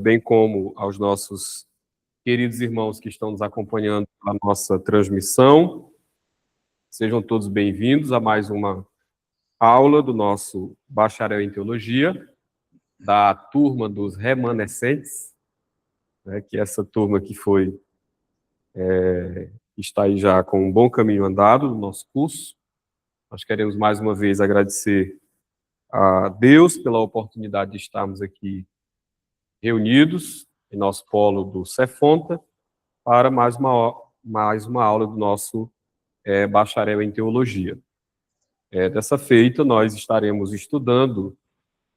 bem como aos nossos queridos irmãos que estão nos acompanhando na nossa transmissão. Sejam todos bem-vindos a mais uma aula do nosso Bacharel em Teologia, da turma dos remanescentes, que é essa turma que está aí já com um bom caminho andado no nosso curso. Nós queremos mais uma vez agradecer a Deus pela oportunidade de estarmos aqui reunidos em nosso polo do Cefonta para mais uma aula do nosso Bacharel em Teologia. Dessa feita, nós estaremos estudando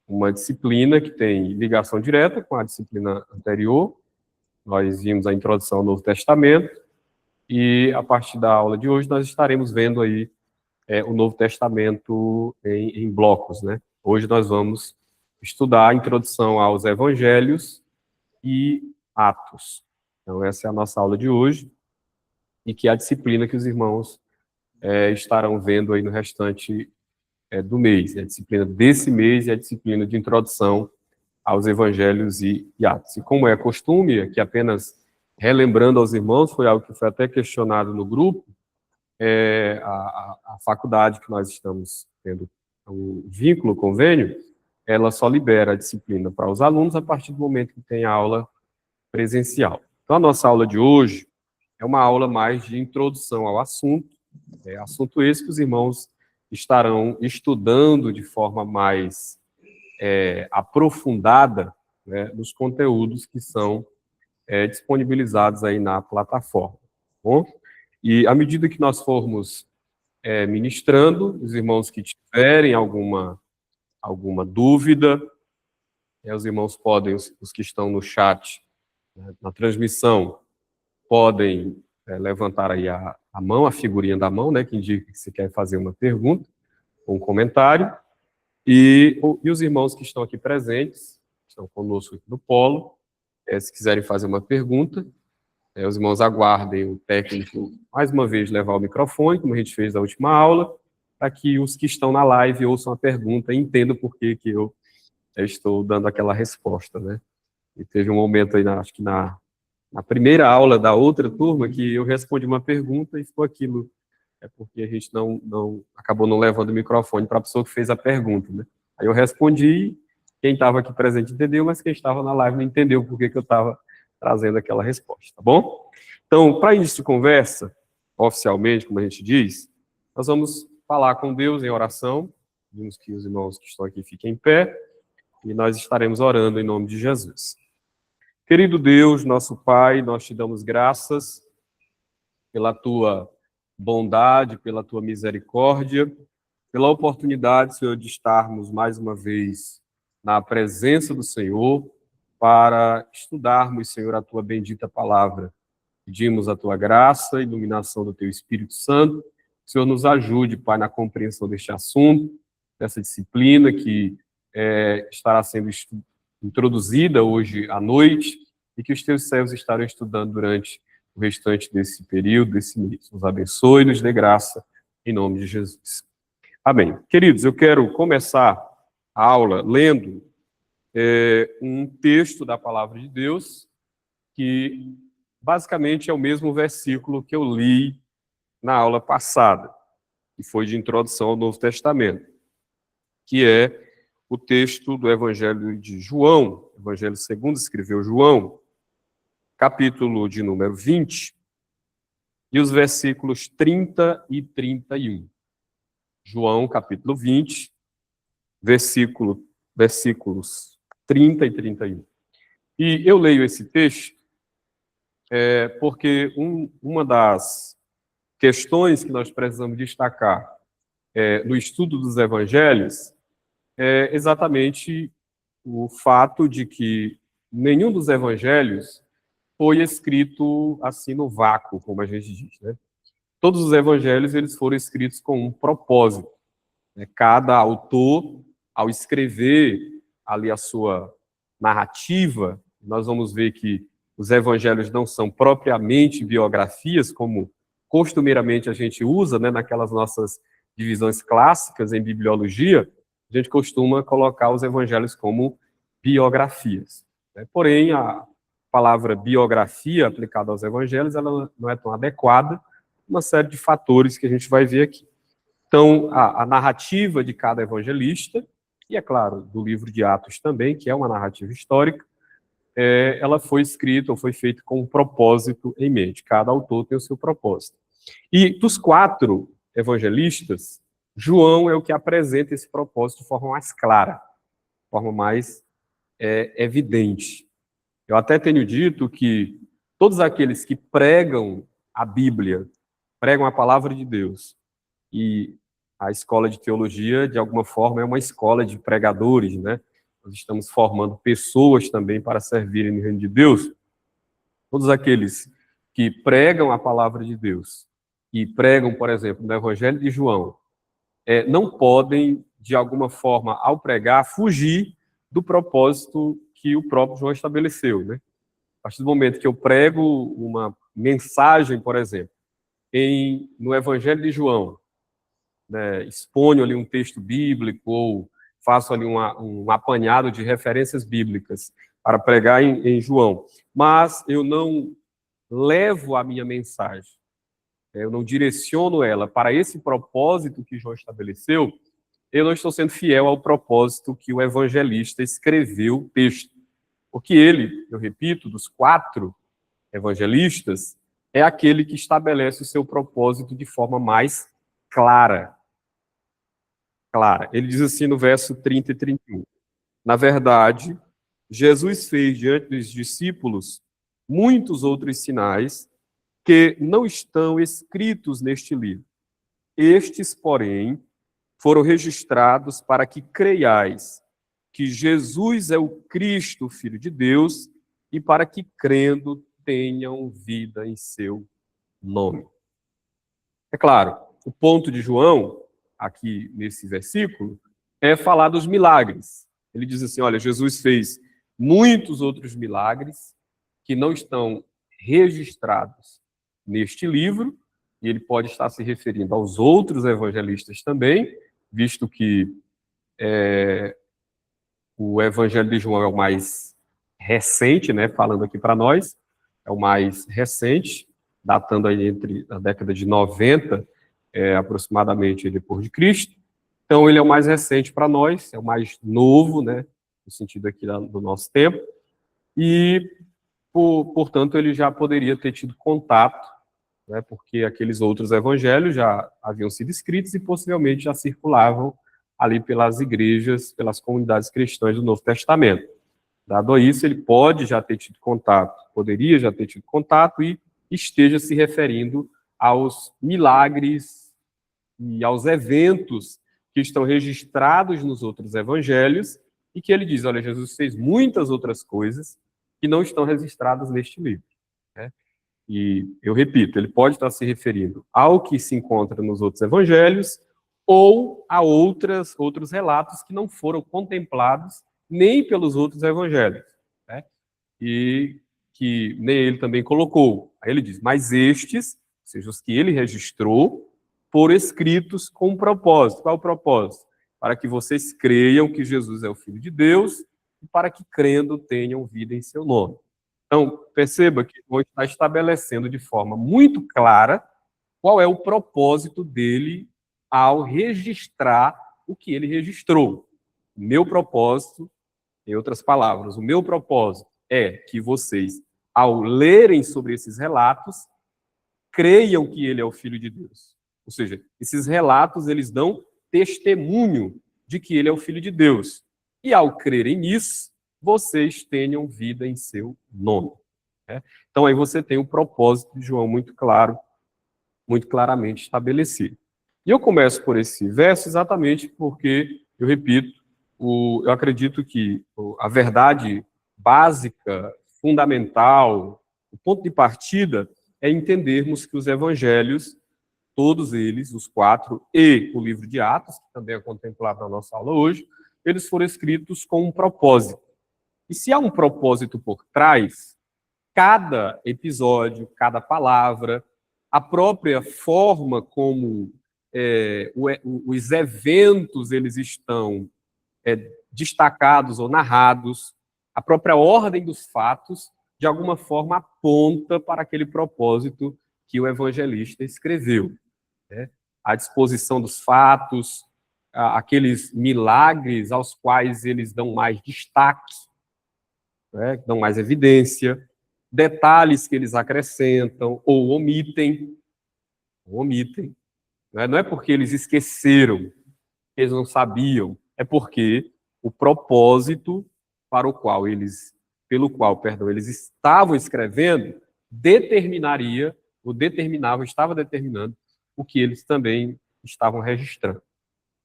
uma disciplina que tem ligação direta com a disciplina anterior. Nós vimos a introdução ao Novo Testamento e, a partir da aula de hoje, nós estaremos vendo aí o Novo Testamento em blocos, né? Hoje nós vamos estudar a introdução aos Evangelhos e Atos. Então, essa é a nossa aula de hoje, e que é a disciplina que os irmãos estarão vendo aí no restante do mês. A disciplina desse mês é a disciplina de introdução aos Evangelhos e Atos. E como é costume, aqui apenas relembrando aos irmãos, foi algo que foi até questionado no grupo, a faculdade que nós estamos tendo o vínculo, o convênio, ela só libera a disciplina para os alunos a partir do momento que tem a aula presencial. Então, a nossa aula de hoje é uma aula mais de introdução ao assunto, assunto esse que os irmãos estarão estudando de forma mais aprofundada, né, nos conteúdos que são disponibilizados aí na plataforma. Tá bom? E à medida que nós formos ministrando, os irmãos que tiverem alguma dúvida, os irmãos podem, os que estão no chat, na transmissão, podem levantar aí a mão, a figurinha da mão, né, que indica que você quer fazer uma pergunta, ou um comentário, e os irmãos que estão aqui presentes, que estão conosco aqui no polo, se quiserem fazer uma pergunta, os irmãos aguardem o técnico, mais uma vez, levar o microfone, como a gente fez na última aula, para que os que estão na live ouçam a pergunta e entendam por que eu estou dando aquela resposta, né? E teve um momento aí, acho que na primeira aula da outra turma, que eu respondi uma pergunta e ficou aquilo, porque a gente acabou não levando o microfone para a pessoa que fez a pergunta, né? Aí eu respondi, quem estava aqui presente entendeu, mas quem estava na live não entendeu por que eu estava trazendo aquela resposta, tá bom? Então, para início de conversa, oficialmente, como a gente diz, nós vamos falar com Deus em oração, pedimos que os irmãos que estão aqui fiquem em pé, e nós estaremos orando em nome de Jesus. Querido Deus, nosso Pai, nós te damos graças pela tua bondade, pela tua misericórdia, pela oportunidade, Senhor, de estarmos mais uma vez na presença do Senhor para estudarmos, Senhor, a tua bendita palavra. Pedimos a tua graça, a iluminação do teu Espírito Santo. Que o Senhor nos ajude, Pai, na compreensão deste assunto, dessa disciplina que estará sendo introduzida hoje à noite e que os teus servos estarão estudando durante o restante desse período, desse mês. Nos abençoe e nos dê graça, em nome de Jesus. Amém. Queridos, eu quero começar a aula lendo um texto da Palavra de Deus, que basicamente é o mesmo versículo que eu li na aula passada, que foi de introdução ao Novo Testamento, que é o texto do Evangelho de João, Evangelho segundo escreveu João, capítulo de número 20, e os versículos 30 e 31. João, capítulo 20, versículos 30 e 31. E eu leio esse texto porque uma das questões que nós precisamos destacar no estudo dos evangelhos é exatamente o fato de que nenhum dos evangelhos foi escrito assim no vácuo, como a gente diz, né? Todos os evangelhos eles foram escritos com um propósito, né? Cada autor, ao escrever ali a sua narrativa, nós vamos ver que os evangelhos não são propriamente biografias, como costumeiramente a gente usa, né, naquelas nossas divisões clássicas em bibliologia, a gente costuma colocar os evangelhos como biografias. né? Porém, a palavra biografia aplicada aos evangelhos, ela não é tão adequada, uma série de fatores que a gente vai ver aqui. Então, a narrativa de cada evangelista, e é claro, do livro de Atos também, que é uma narrativa histórica, ela foi escrita ou foi feita com um propósito em mente. Cada autor tem o seu propósito. E dos 4 evangelistas, João é o que apresenta esse propósito de forma mais clara, de forma mais evidente. Eu até tenho dito que todos aqueles que pregam a Bíblia, pregam a palavra de Deus, e a escola de teologia, de alguma forma, é uma escola de pregadores, né? Nós estamos formando pessoas também para servirem no reino de Deus. Todos aqueles que pregam a palavra de Deus e pregam, por exemplo, no Evangelho de João, não podem, de alguma forma, ao pregar, fugir do propósito que o próprio João estabeleceu, né? A partir do momento que eu prego uma mensagem, por exemplo, no Evangelho de João, né, exponho ali um texto bíblico ou faço ali um apanhado de referências bíblicas para pregar em João, mas eu não levo a minha mensagem, eu não direciono ela para esse propósito que João estabeleceu, eu não estou sendo fiel ao propósito que o evangelista escreveu o texto. Porque ele, eu repito, dos 4 evangelistas, é aquele que estabelece o seu propósito de forma mais clara. Ele diz assim no verso 30 e 31. Na verdade, Jesus fez diante dos discípulos muitos outros sinais que não estão escritos neste livro. Estes, porém, foram registrados para que creiais que Jesus é o Cristo, Filho de Deus, e para que, crendo, tenham vida em seu nome. É claro, o ponto de João, aqui nesse versículo, é falar dos milagres. Ele diz assim, olha, Jesus fez muitos outros milagres que não estão registrados neste livro, e ele pode estar se referindo aos outros evangelistas também, visto que o Evangelho de João é o mais recente, né, falando aqui para nós, é o mais recente, datando aí entre a década de 90, aproximadamente depois de Cristo. Então, ele é o mais recente para nós, é o mais novo, né, no sentido aqui do nosso tempo, e, portanto, ele já poderia ter tido contato, né, porque aqueles outros evangelhos já haviam sido escritos e possivelmente já circulavam ali pelas igrejas, pelas comunidades cristãs do Novo Testamento. Dado isso, ele pode já ter tido contato, poderia já ter tido contato e esteja se referindo aos milagres e aos eventos que estão registrados nos outros evangelhos e que ele diz, olha, Jesus fez muitas outras coisas que não estão registradas neste livro, né? E eu repito, ele pode estar se referindo ao que se encontra nos outros evangelhos ou a outros relatos que não foram contemplados nem pelos outros evangelhos, né? E que nem ele também colocou. Aí ele diz, mas estes, ou seja, os que ele registrou, foram escritos com um propósito. Qual é o propósito? Para que vocês creiam que Jesus é o Filho de Deus e para que, crendo, tenham vida em seu nome. Então, perceba que hoje está estabelecendo de forma muito clara qual é o propósito dele ao registrar o que ele registrou. O meu propósito, em outras palavras, o meu propósito é que vocês, ao lerem sobre esses relatos, creiam que ele é o Filho de Deus. Ou seja, esses relatos, eles dão testemunho de que ele é o Filho de Deus. E ao crerem nisso, vocês tenham vida em seu nome, né? Então aí você tem o propósito de João muito claro, muito claramente estabelecido. E eu começo por esse verso exatamente porque, eu repito, eu acredito que a verdade básica, fundamental, o ponto de partida é entendermos que os evangelhos, todos eles, os 4, e o livro de Atos, que também é contemplado na nossa aula hoje, eles foram escritos com um propósito. E se há um propósito por trás, cada episódio, cada palavra, a própria forma como os eventos eles estão destacados ou narrados, A própria ordem dos fatos, de alguma forma, aponta para aquele propósito que o evangelista escreveu, né? A disposição dos fatos, aqueles milagres aos quais eles dão mais destaque, né? Dão mais evidência, detalhes que eles acrescentam ou omitem, né? Não é porque eles esqueceram, eles não sabiam, é porque o propósito pelo qual, eles estavam escrevendo, estava determinando o que eles também estavam registrando.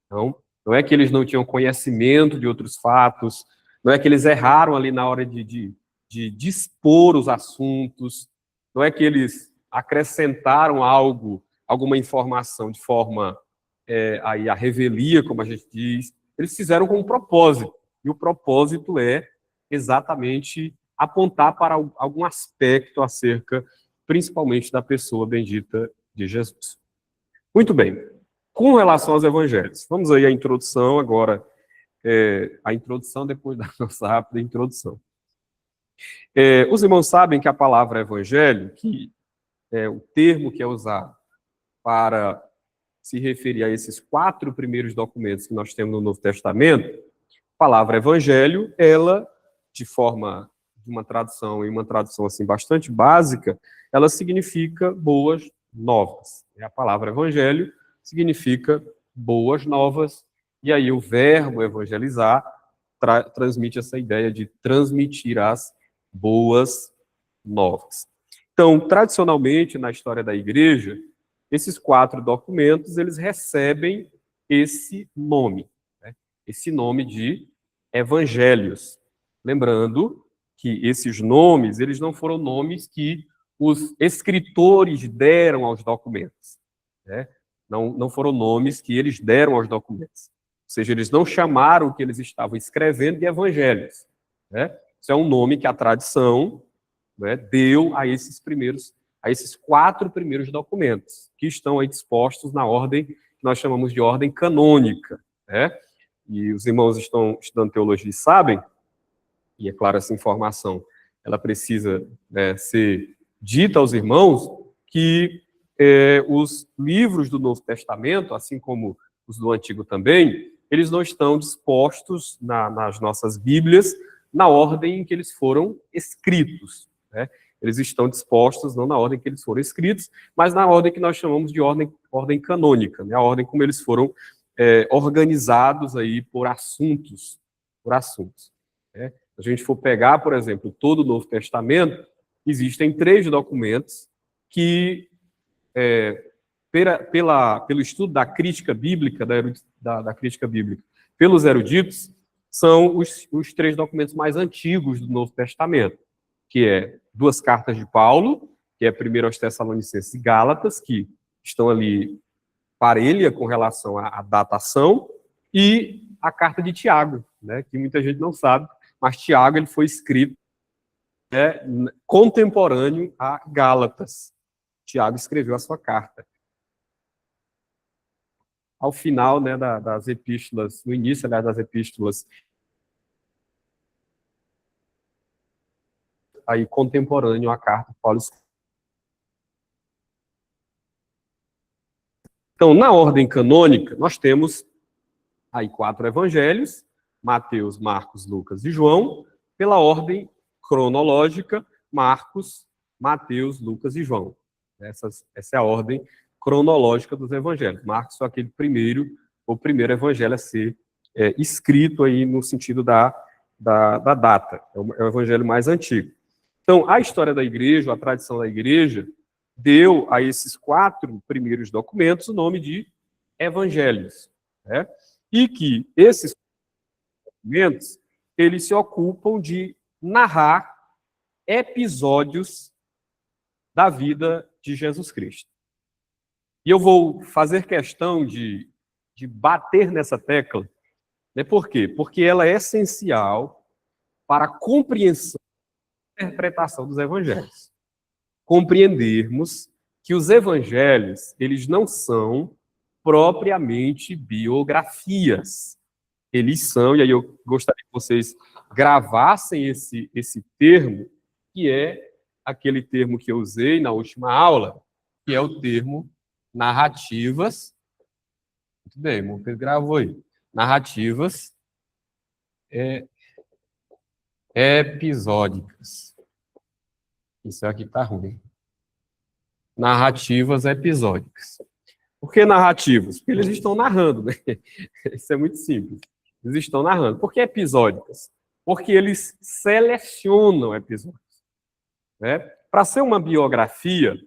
Então, não é que eles não tinham conhecimento de outros fatos, não é que eles erraram ali na hora de dispor os assuntos, não é que eles acrescentaram alguma informação de forma aí a revelia, como a gente diz. Eles fizeram com um propósito, e o propósito é exatamente apontar para algum aspecto acerca, principalmente, da pessoa bendita de Jesus. Muito bem. Com relação aos evangelhos, vamos aí à introdução agora, a introdução depois da nossa rápida introdução. Os irmãos sabem que a palavra evangelho, que é o termo que é usado para se referir a esses 4 primeiros documentos que nós temos no Novo Testamento, a palavra evangelho, ela, de uma tradução, e uma tradução assim bastante básica, ela significa boas novas. A palavra evangelho significa boas novas, e aí o verbo evangelizar transmite essa ideia de transmitir as boas novas. Então, tradicionalmente, na história da igreja, esses 4 documentos, eles recebem esse nome, né? Esse nome de evangelhos. Lembrando que esses nomes, eles não foram nomes que os escritores deram aos documentos, né? Não foram nomes que eles deram aos documentos. Ou seja, eles não chamaram o que eles estavam escrevendo de evangelhos, né? Isso é um nome que a tradição, né, deu a esses 4 primeiros documentos, que estão aí dispostos na ordem que nós chamamos de ordem canônica, né? E os irmãos estão estudando teologia e sabem, e é claro, essa informação, ela precisa, né, ser dita aos irmãos, que os livros do Novo Testamento, assim como os do Antigo também, eles não estão dispostos nas nossas Bíblias na ordem em que eles foram escritos, né? Eles estão dispostos não na ordem que eles foram escritos, mas na ordem que nós chamamos de ordem canônica, né? A ordem como eles foram organizados aí por assuntos, né? Se a gente for pegar, por exemplo, todo o Novo Testamento, existem 3 documentos que, pelo estudo da crítica bíblica, da crítica bíblica, pelos eruditos, são os 3 documentos mais antigos do Novo Testamento, que é 2 cartas de Paulo, que é 1 aos Tessalonicenses e Gálatas, que estão ali parelha com relação à datação, e a carta de Tiago, né, que muita gente não sabe, mas Tiago ele foi escrito, né, contemporâneo a Gálatas. Tiago escreveu a sua carta. Ao final, né, das epístolas, no início, aliás, das epístolas aí contemporâneo à carta de Paulo. Então, na ordem canônica, nós temos aí 4 evangelhos, Mateus, Marcos, Lucas e João. Pela ordem cronológica, Marcos, Mateus, Lucas e João. Essa é a ordem cronológica dos evangelhos. Marcos foi o primeiro evangelho a ser escrito aí no sentido da data. É o evangelho mais antigo. Então, a história da igreja, a tradição da igreja, deu a esses 4 primeiros documentos o nome de evangelhos, né? E que esses documentos, eles se ocupam de narrar episódios da vida de Jesus Cristo. E eu vou fazer questão de bater nessa tecla, né? Por quê? Porque ela é essencial para a compreensão e interpretação dos evangelhos. Compreendermos que os evangelhos, eles não são propriamente biografias. Eles são, e aí eu gostaria que vocês gravassem esse termo, que é aquele termo que eu usei na última aula, que é o termo narrativas. Muito bem, o Pedro gravou aí. Narrativas episódicas. Isso aqui tá ruim. Narrativas episódicas. Por que narrativas? Porque eles estão narrando, né? Isso é muito simples. Eles estão narrando. Por que episódicas? Porque eles selecionam episódios. Né? Para ser uma biografia,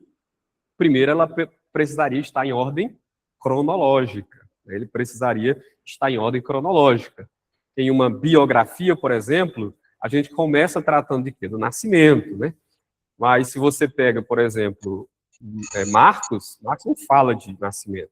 primeiro ela precisaria estar em ordem cronológica. Ele precisaria estar em ordem cronológica. Em uma biografia, por exemplo, a gente começa tratando de quê? Do nascimento, né? Mas se você pega, por exemplo, Marcos não fala de nascimento.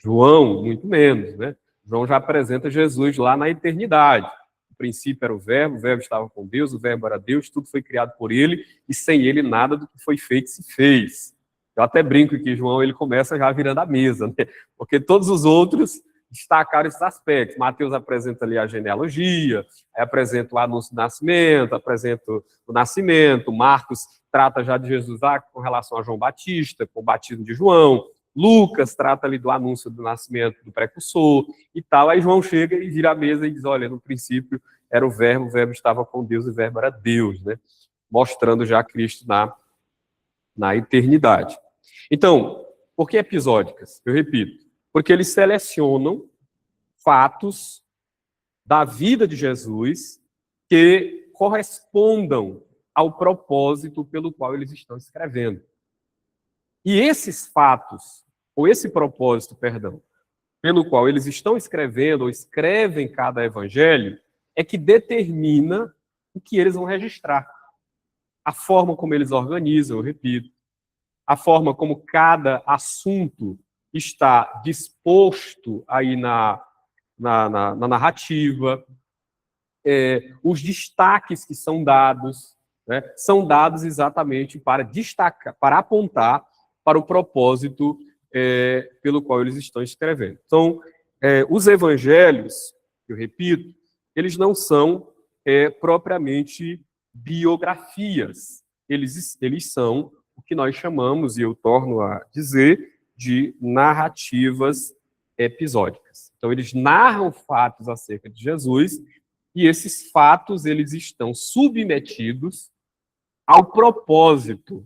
João, muito menos, né? João já apresenta Jesus lá na eternidade. No princípio era o Verbo estava com Deus, o Verbo era Deus, tudo foi criado por ele, e sem ele nada do que foi feito se fez. Eu até brinco que João ele começa já virando a mesa, né? Porque todos os outros destacaram esses aspectos. Mateus apresenta ali a genealogia, apresenta o anúncio do nascimento, apresenta o nascimento. Marcos trata já de Jesus lá com relação a João Batista, com o batismo de João. Lucas trata ali do anúncio do nascimento do precursor e tal. Aí João chega e vira a mesa e diz, olha, no princípio era o Verbo estava com Deus e o Verbo era Deus, né? Mostrando já Cristo na eternidade. Então, por que episódicas? Eu repito, porque eles selecionam fatos da vida de Jesus que correspondam ao propósito pelo qual eles estão escrevendo. E esses fatos, ou esse propósito, perdão, pelo qual eles estão escrevendo, ou escrevem cada evangelho, é que determina o que eles vão registrar. A forma como eles organizam, eu repito, a forma como cada assunto está disposto aí na narrativa, os destaques que são dados, né, são dados exatamente para destacar, para apontar para o propósito pelo qual eles estão escrevendo. Então, os evangelhos, eu repito, eles não são propriamente biografias, eles são o que nós chamamos, e eu torno a dizer, de narrativas episódicas. Então, eles narram fatos acerca de Jesus, e esses fatos eles estão submetidos ao propósito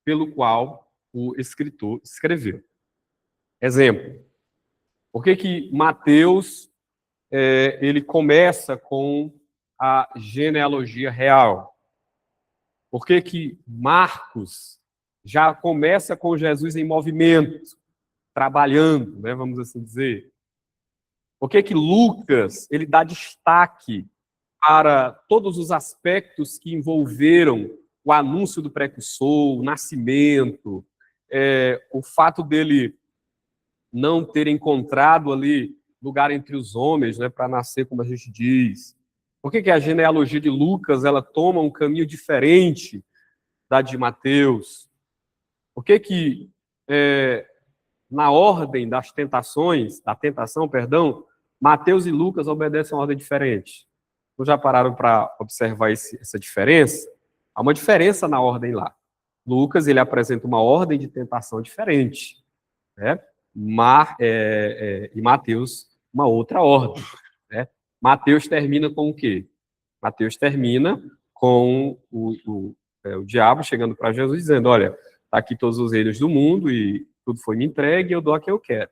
pelo qual o escritor escreveu. Exemplo, por que Mateus ele começa com a genealogia real? Por que Marcos já começa com Jesus em movimento, trabalhando, né, vamos assim dizer? Por que Lucas ele dá destaque para todos os aspectos que envolveram o anúncio do precursor, o nascimento, o fato dele não ter encontrado ali lugar entre os homens, né, para nascer, como a gente diz? Por que a genealogia de Lucas ela toma um caminho diferente da de Mateus? Por que na ordem das tentações, da tentação, perdão, Mateus e Lucas obedecem a uma ordem diferente? Vocês já pararam para observar essa diferença? Há uma diferença na ordem lá. Lucas, ele apresenta uma ordem de tentação diferente, né? E Mateus, uma outra ordem, né? Mateus termina com o quê? Mateus termina com o diabo chegando para Jesus dizendo, olha, está aqui todos os reinos do mundo e tudo foi me entregue e eu dou a quem eu quero.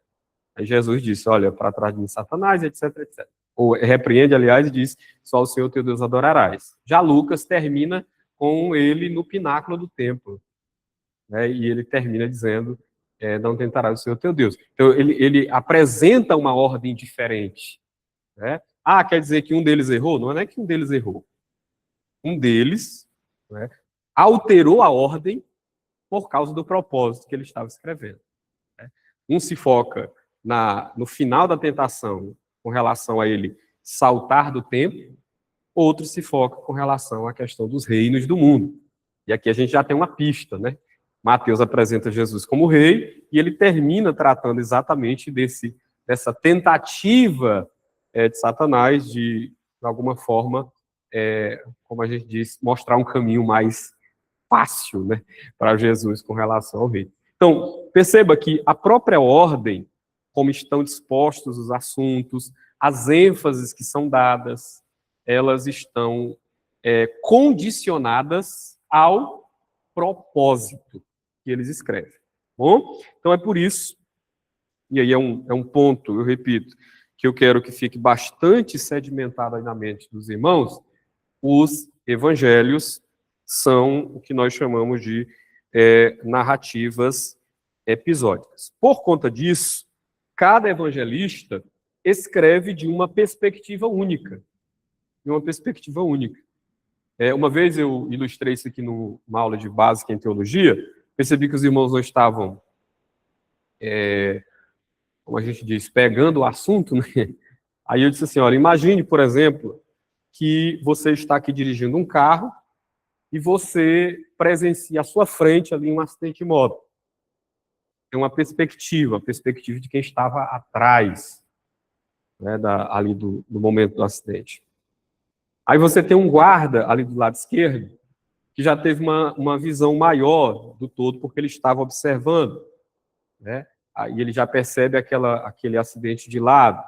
Aí Jesus disse, olha, para trás de mim, Satanás, etc, etc. Ou repreende, aliás, e diz, só o Senhor teu Deus adorarás. Já Lucas termina com ele no pináculo do templo, né? E ele termina dizendo, não tentarás o Senhor teu Deus. Então, ele apresenta uma ordem diferente, né? Ah, quer dizer que um deles errou? Não é que um deles errou. Um deles, né, alterou a ordem por causa do propósito que ele estava escrevendo, né? Um se foca no final da tentação com relação a ele saltar do tempo, outro se foca com relação à questão dos reinos do mundo. E aqui a gente já tem uma pista, né? Mateus apresenta Jesus como rei e ele termina tratando exatamente dessa tentativa de Satanás de alguma forma, como a gente diz, mostrar um caminho mais fácil, né, para Jesus com relação ao reino. Então, perceba que a própria ordem, como estão dispostos os assuntos, as ênfases que são dadas, elas estão condicionadas ao propósito que eles escrevem. Bom? Então é por isso, e aí é um ponto, eu repito, que eu quero que fique bastante sedimentado aí na mente dos irmãos. Os evangelhos são o que nós chamamos de narrativas episódicas. Por conta disso, cada evangelista escreve de uma perspectiva única. Uma vez eu ilustrei isso aqui numa aula de básica em teologia, percebi que os irmãos não estavam, como a gente diz, pegando o assunto, né? Aí eu disse assim, olha, imagine, por exemplo, que você está aqui dirigindo um carro e você presencia à sua frente ali um acidente de moto. Tem uma perspectiva, a perspectiva de quem estava atrás, né, ali do momento do acidente. Aí você tem um guarda ali do lado esquerdo, que já teve uma visão maior do todo, porque ele estava observando, né? Aí ele já percebe aquele acidente de lado.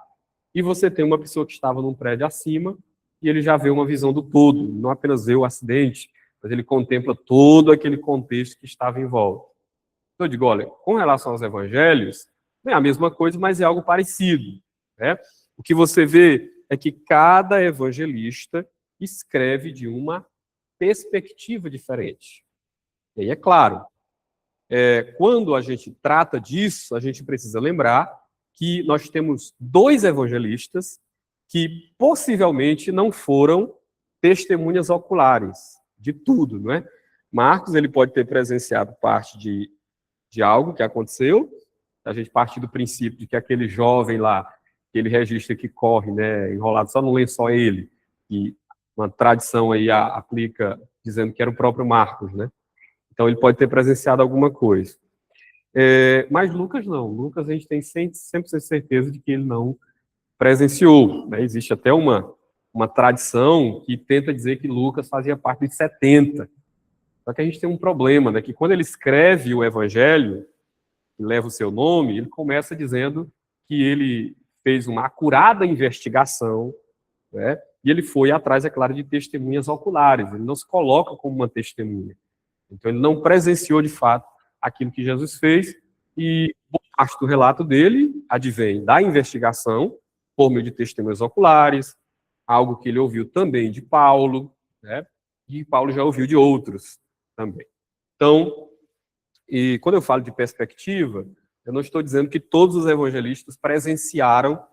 E você tem uma pessoa que estava num prédio acima, e ele já vê uma visão do todo, não apenas vê o acidente, mas ele contempla todo aquele contexto que estava em volta. Então eu digo, olha, com relação aos evangelhos, não é a mesma coisa, mas é algo parecido, né? O que você vê é que cada evangelista escreve de uma perspectiva diferente. E aí, é claro, quando a gente trata disso, a gente precisa lembrar que nós temos 2 evangelistas que possivelmente não foram testemunhas oculares de tudo, não é? Marcos, ele pode ter presenciado parte de algo que aconteceu, a gente parte do princípio de que aquele jovem lá, aquele registra que corre, né, enrolado só no lençol ele, e uma tradição aí aplica dizendo que era o próprio Marcos, né? Então ele pode ter presenciado alguma coisa. Mas Lucas não. Lucas a gente tem sempre certeza de que ele não presenciou, né? Existe até uma tradição que tenta dizer que Lucas fazia parte de 70. Só que a gente tem um problema, né? Que quando ele escreve o Evangelho, que leva o seu nome, ele começa dizendo que ele fez uma acurada investigação, né? E ele foi atrás, é claro, de testemunhas oculares. Ele não se coloca como uma testemunha. Então, ele não presenciou, de fato, aquilo que Jesus fez. E boa parte do relato dele advém da investigação, por meio de testemunhas oculares, algo que ele ouviu também de Paulo, né? E Paulo já ouviu de outros também. Então, e quando eu falo de perspectiva, eu não estou dizendo que todos os evangelistas presenciaram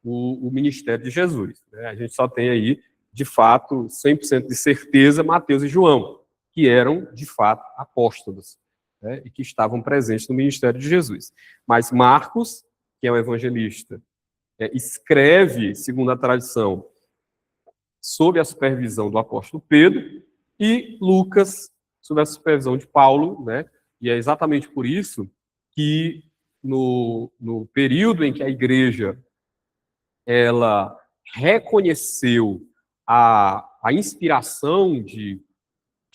o ministério de Jesus, né? A gente só tem aí, de fato, 100% de certeza, Mateus e João, que eram, de fato, apóstolos, né? E que estavam presentes no ministério de Jesus. Mas Marcos, que é um evangelista, escreve, segundo a tradição, sob a supervisão do apóstolo Pedro, e Lucas, sob a supervisão de Paulo, né? E é exatamente por isso que no período em que a igreja ela reconheceu a inspiração de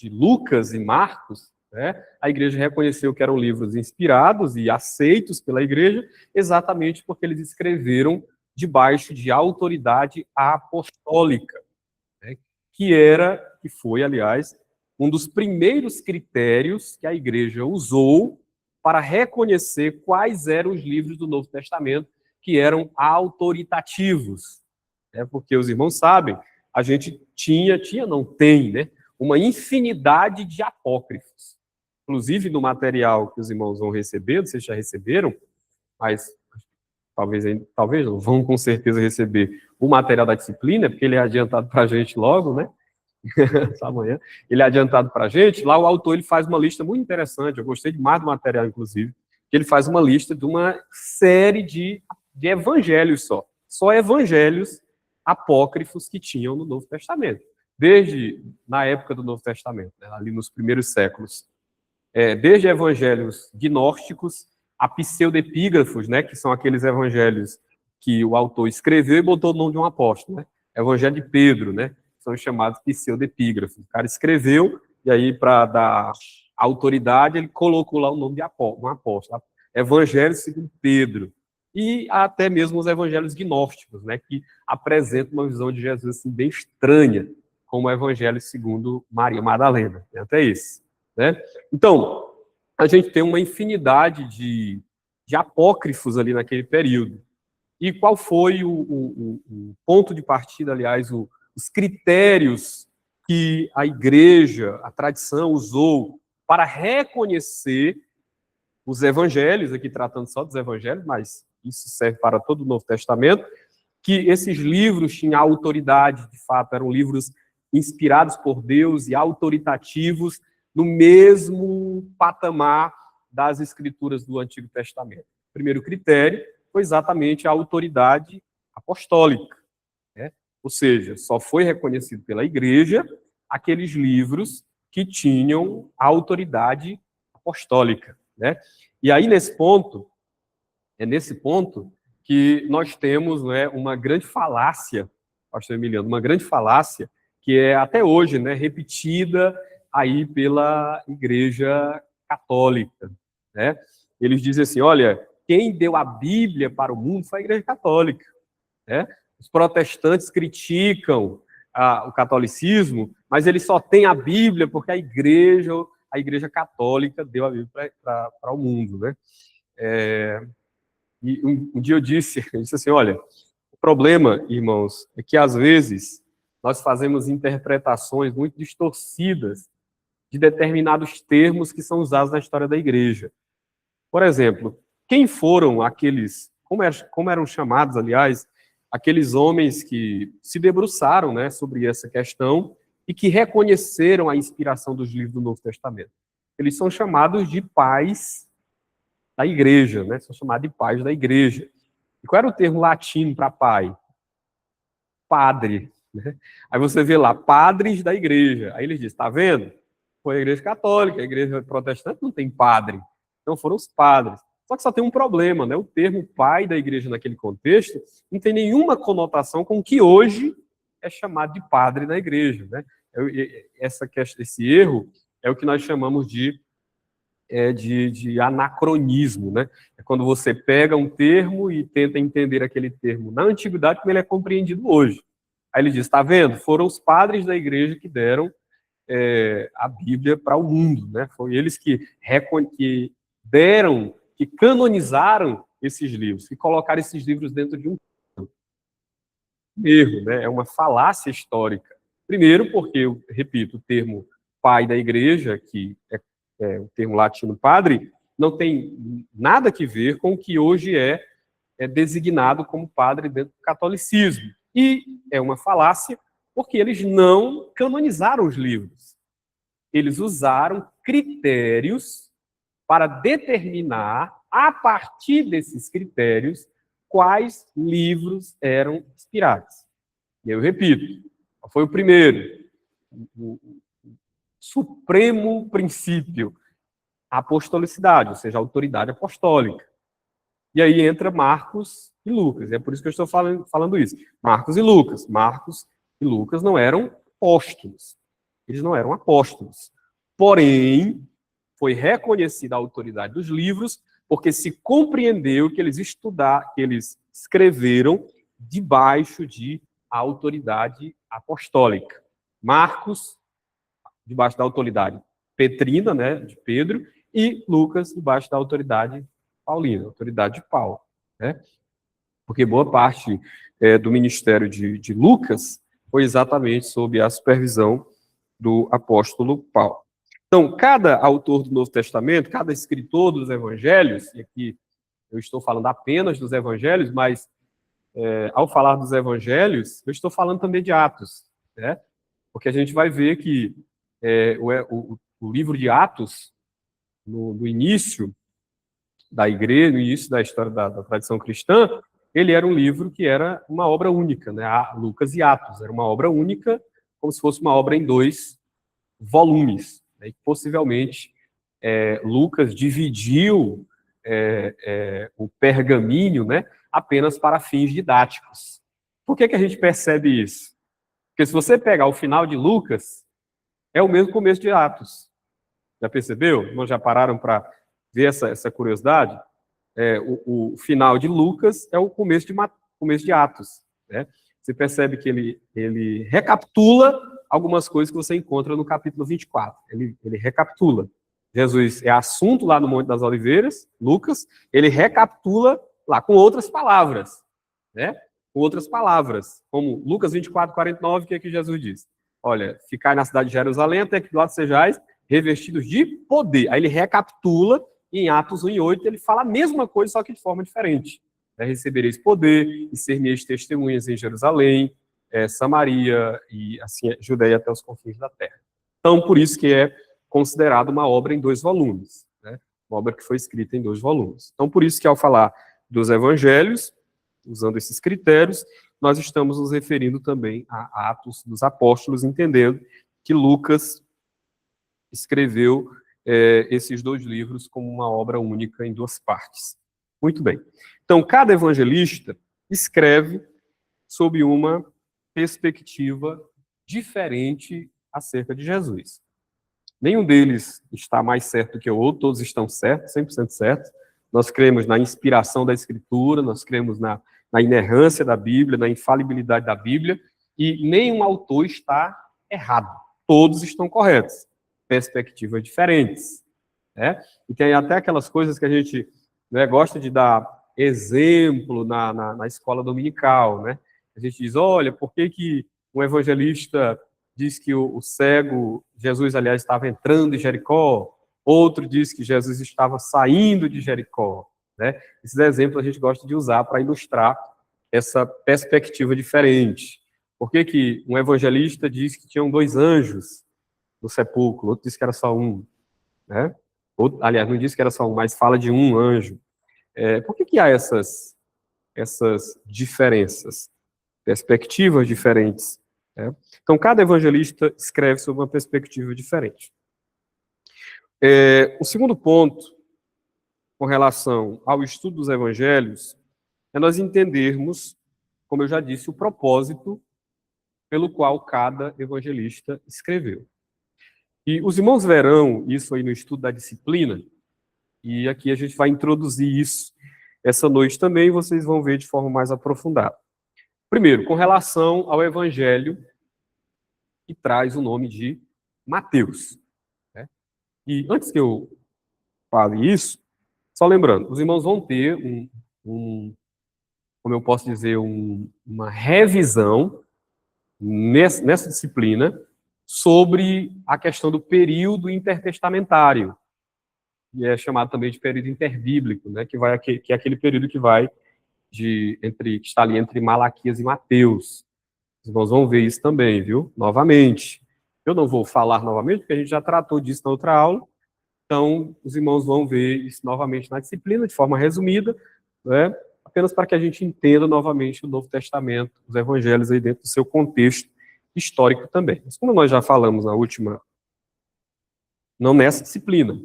Lucas e Marcos, né? A igreja reconheceu que eram livros inspirados e aceitos pela igreja, exatamente porque eles escreveram debaixo de autoridade apostólica, né? Que foi, aliás, um dos primeiros critérios que a igreja usou para reconhecer quais eram os livros do Novo Testamento que eram autoritativos, né? Porque os irmãos sabem, a gente não tem, né, uma infinidade de apócrifos. Inclusive no material que os irmãos vão receber, vocês já receberam, mas talvez não, vão com certeza receber o material da disciplina, porque ele é adiantado para a gente logo, né? Essa manhã. Ele é adiantado para a gente. Lá o autor ele faz uma lista muito interessante, eu gostei demais do material, inclusive, que ele faz uma lista de uma série de evangelhos só evangelhos apócrifos que tinham no Novo Testamento, desde na época do Novo Testamento, né, ali nos primeiros séculos. Desde evangelhos gnósticos a pseudepígrafos, né, que são aqueles evangelhos que o autor escreveu e botou o nome de um apóstolo, né? Evangelho de Pedro, né? são os chamados pseudepígrafos. O cara escreveu, e aí, para dar autoridade, ele colocou lá o nome de um apóstolo. Evangelho segundo Pedro. E até mesmo os evangelhos gnósticos, né, que apresentam uma visão de Jesus assim, bem estranha, como o evangelho segundo Maria Madalena. Tem até esse. Né? Então, a gente tem uma infinidade de apócrifos ali naquele período. E qual foi o ponto de partida, aliás, os critérios que a igreja, a tradição usou para reconhecer os evangelhos, aqui tratando só dos evangelhos, mas isso serve para todo o Novo Testamento, que esses livros tinham autoridade, de fato, eram livros inspirados por Deus e autoritativos no mesmo patamar das escrituras do Antigo Testamento. O primeiro critério foi exatamente a autoridade apostólica, né? Ou seja, só foi reconhecido pela igreja aqueles livros que tinham a autoridade apostólica, né? E aí, nesse ponto que nós temos, né, uma grande falácia, pastor Emiliano, uma grande falácia que é até hoje, né, repetida aí pela Igreja Católica, né? Eles dizem assim, olha, quem deu a Bíblia para o mundo foi a Igreja Católica, né? Os protestantes criticam o catolicismo, mas eles só têm a Bíblia porque a Igreja Católica deu a Bíblia para o mundo, né? E um dia eu disse assim, olha, o problema, irmãos, é que às vezes nós fazemos interpretações muito distorcidas de determinados termos que são usados na história da igreja. Por exemplo, quem foram aqueles, como eram chamados, aliás, aqueles homens que se debruçaram, né, sobre essa questão e que reconheceram a inspiração dos livros do Novo Testamento? Eles são chamados de pais da igreja, né? São chamados de pais da igreja. E qual era o termo latino para pai? Padre. Né? Aí você vê lá, padres da igreja. Aí eles dizem, está vendo? Foi a igreja católica, a igreja protestante não tem padre. Então foram os padres. Só que só tem um problema, né? O termo pai da igreja naquele contexto não tem nenhuma conotação com o que hoje é chamado de padre da igreja, né? Esse erro é o que nós chamamos de anacronismo, né? É quando você pega um termo e tenta entender aquele termo na antiguidade como ele é compreendido hoje. Aí ele diz, está vendo? Foram os padres da igreja que deram a Bíblia para o mundo, né? Foram eles que deram, que canonizaram esses livros, que colocaram esses livros dentro de um erro, né? É uma falácia histórica. Primeiro porque, eu repito, o termo pai da igreja, que o termo latino padre, não tem nada a ver com o que hoje é designado como padre dentro do catolicismo. E é uma falácia porque eles não canonizaram os livros. Eles usaram critérios para determinar, a partir desses critérios, quais livros eram inspirados. E eu repito, foi o primeiro, o supremo princípio, a apostolicidade, ou seja, a autoridade apostólica. E aí entra Marcos e Lucas, é por isso que eu estou falando isso. Marcos e Lucas. Marcos e Lucas não eram apóstolos. Eles não eram apóstolos. Porém, foi reconhecida a autoridade dos livros, porque se compreendeu que eles escreveram debaixo de autoridade apostólica. Marcos, debaixo da autoridade petrina, né, de Pedro, e Lucas, debaixo da autoridade paulina, autoridade de Paulo, né? Porque boa parte do ministério de Lucas foi exatamente sob a supervisão do apóstolo Paulo. Então, cada autor do Novo Testamento, cada escritor dos evangelhos, e aqui eu estou falando apenas dos evangelhos, mas ao falar dos evangelhos, eu estou falando também de Atos, né? Porque a gente vai ver que o livro de Atos, no início da igreja, no início da história da tradição cristã, ele era um livro que era uma obra única, né? Lucas e Atos, era uma obra única, como se fosse uma obra em 2 volumes, né? E possivelmente Lucas dividiu o pergaminho, né, apenas para fins didáticos. Por que a gente percebe isso? Porque se você pegar o final de Lucas, é o mesmo começo de Atos. Já percebeu? Não já pararam para ver essa curiosidade? O final de Lucas é o começo de Atos. Né? Você percebe que ele recapitula algumas coisas que você encontra no capítulo 24. Ele recapitula. Jesus é assunto lá no Monte das Oliveiras, Lucas, ele recapitula lá com outras palavras. Né? Com outras palavras, como Lucas 24, 49, o que é que Jesus diz? Olha, ficai na cidade de Jerusalém até que do lado sejais revestidos de poder. Aí ele recapitula, e em Atos 1 e 8 ele fala a mesma coisa, só que de forma diferente. Recebereis poder e ser-me-eis testemunhas em Jerusalém, Samaria e assim Judeia até os confins da terra. Então, por isso que é considerado uma obra em 2 volumes, né? Uma obra que foi escrita em 2 volumes. Então, por isso que ao falar dos evangelhos, usando esses critérios, nós estamos nos referindo também a Atos dos Apóstolos, entendendo que Lucas escreveu esses 2 livros como uma obra única em 2 partes. Muito bem. Então, cada evangelista escreve sob uma perspectiva diferente acerca de Jesus. Nenhum deles está mais certo que o outro, todos estão certos, 100% certos. Nós cremos na inspiração da Escritura, nós cremos na inerrância da Bíblia, na infalibilidade da Bíblia, e nenhum autor está errado. Todos estão corretos. Perspectivas diferentes. Né? E tem até aquelas coisas que a gente gosta de dar exemplo na escola dominical. Né? A gente diz, olha, por que um evangelista diz que o cego, Jesus, aliás, estava entrando em Jericó, outro diz que Jesus estava saindo de Jericó. Né? Esses exemplos a gente gosta de usar para ilustrar essa perspectiva diferente. Por que um evangelista diz que tinham 2 anjos no sepulcro, outro diz que era só um? Né? Aliás, não diz que era só um, mas fala de um anjo. Por que há essas diferenças? Perspectivas diferentes. Né? Então, cada evangelista escreve sob uma perspectiva diferente. O segundo ponto, com relação ao estudo dos evangelhos, é nós entendermos, como eu já disse, o propósito pelo qual cada evangelista escreveu. E os irmãos verão isso aí no estudo da disciplina, e aqui a gente vai introduzir isso essa noite também, e vocês vão ver de forma mais aprofundada. Primeiro, com relação ao evangelho que traz o nome de Mateus. Né? E antes que eu fale isso, só lembrando, os irmãos vão ter como eu posso dizer, uma revisão nessa disciplina sobre a questão do período intertestamentário, que é chamado também de período interbíblico, né, que é aquele período que vai que está ali entre Malaquias e Mateus. Os irmãos vão ver isso também, viu? Novamente. Eu não vou falar novamente, porque a gente já tratou disso na outra aula, então os irmãos vão ver isso novamente na disciplina, de forma resumida, né, apenas para que a gente entenda novamente o Novo Testamento, os evangelhos aí dentro do seu contexto histórico também. Mas como nós já falamos não nessa disciplina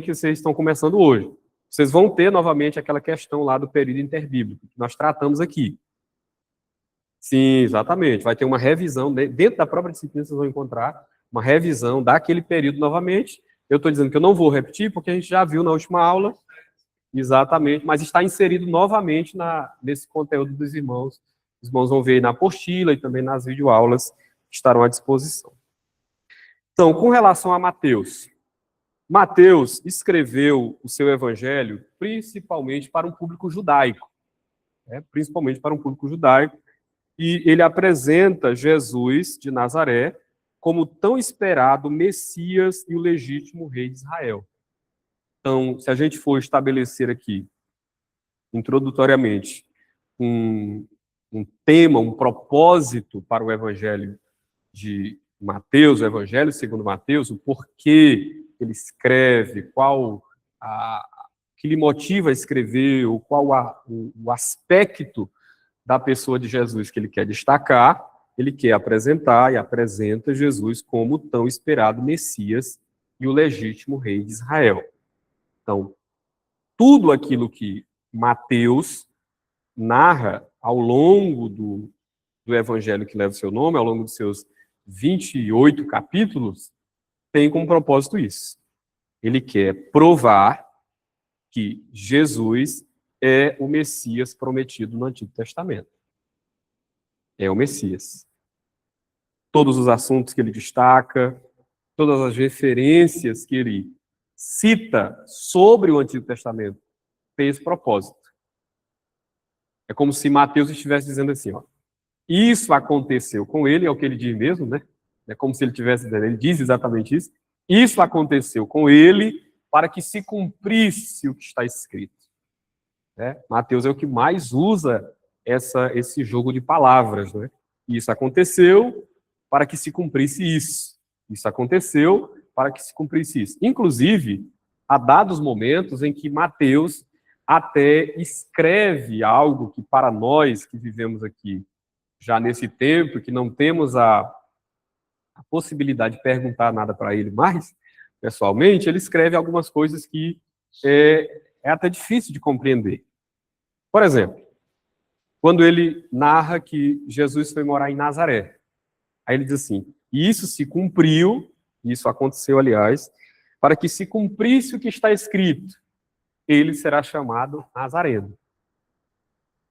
que vocês estão começando hoje, vocês vão ter novamente aquela questão lá do período interbíblico, que nós tratamos aqui. Sim, exatamente. Vai ter uma revisão, dentro da própria disciplina vocês vão encontrar uma revisão daquele período novamente. Eu estou dizendo que eu não vou repetir, porque a gente já viu na última aula, exatamente, mas está inserido novamente nesse conteúdo dos irmãos. Os irmãos vão ver aí na apostila e também nas videoaulas que estarão à disposição. Então, com relação a Mateus, Mateus escreveu o seu evangelho principalmente para um público judaico, e ele apresenta Jesus de Nazaré como tão esperado Messias e o legítimo rei de Israel. Então, se a gente for estabelecer aqui, introdutoriamente, um tema, um propósito para o evangelho de Mateus, o evangelho segundo Mateus, o porquê ele escreve, que lhe motiva a escrever, ou qual o aspecto da pessoa de Jesus que ele quer destacar, ele quer apresentar e apresenta Jesus como o tão esperado Messias e o legítimo rei de Israel. Então, tudo aquilo que Mateus narra ao longo do do evangelho que leva o seu nome, ao longo dos seus 28 capítulos, tem como propósito isso. Ele quer provar que Jesus é o Messias prometido no Antigo Testamento. É o Messias. Todos os assuntos que ele destaca, todas as referências que ele cita sobre o Antigo Testamento, tem esse propósito. É como se Mateus estivesse dizendo assim, ó, isso aconteceu com ele, é o que ele diz mesmo, né? É como se ele tivesse dizendo, ele diz exatamente isso. Isso aconteceu com ele para que se cumprisse o que está escrito. Né? Mateus é o que mais usa esse jogo de palavras, né? Isso aconteceu para que se cumprisse isso. Isso aconteceu para que se cumprisse isso. Inclusive, há dados momentos em que Mateus até escreve algo que para nós que vivemos aqui já nesse tempo, que não temos a possibilidade de perguntar nada para ele mais, pessoalmente, ele escreve algumas coisas que é até difícil de compreender. Por exemplo, quando ele narra que Jesus foi morar em Nazaré, aí ele diz assim, e isso se cumpriu, isso aconteceu, aliás, para que se cumprisse o que está escrito, ele será chamado Nazareno.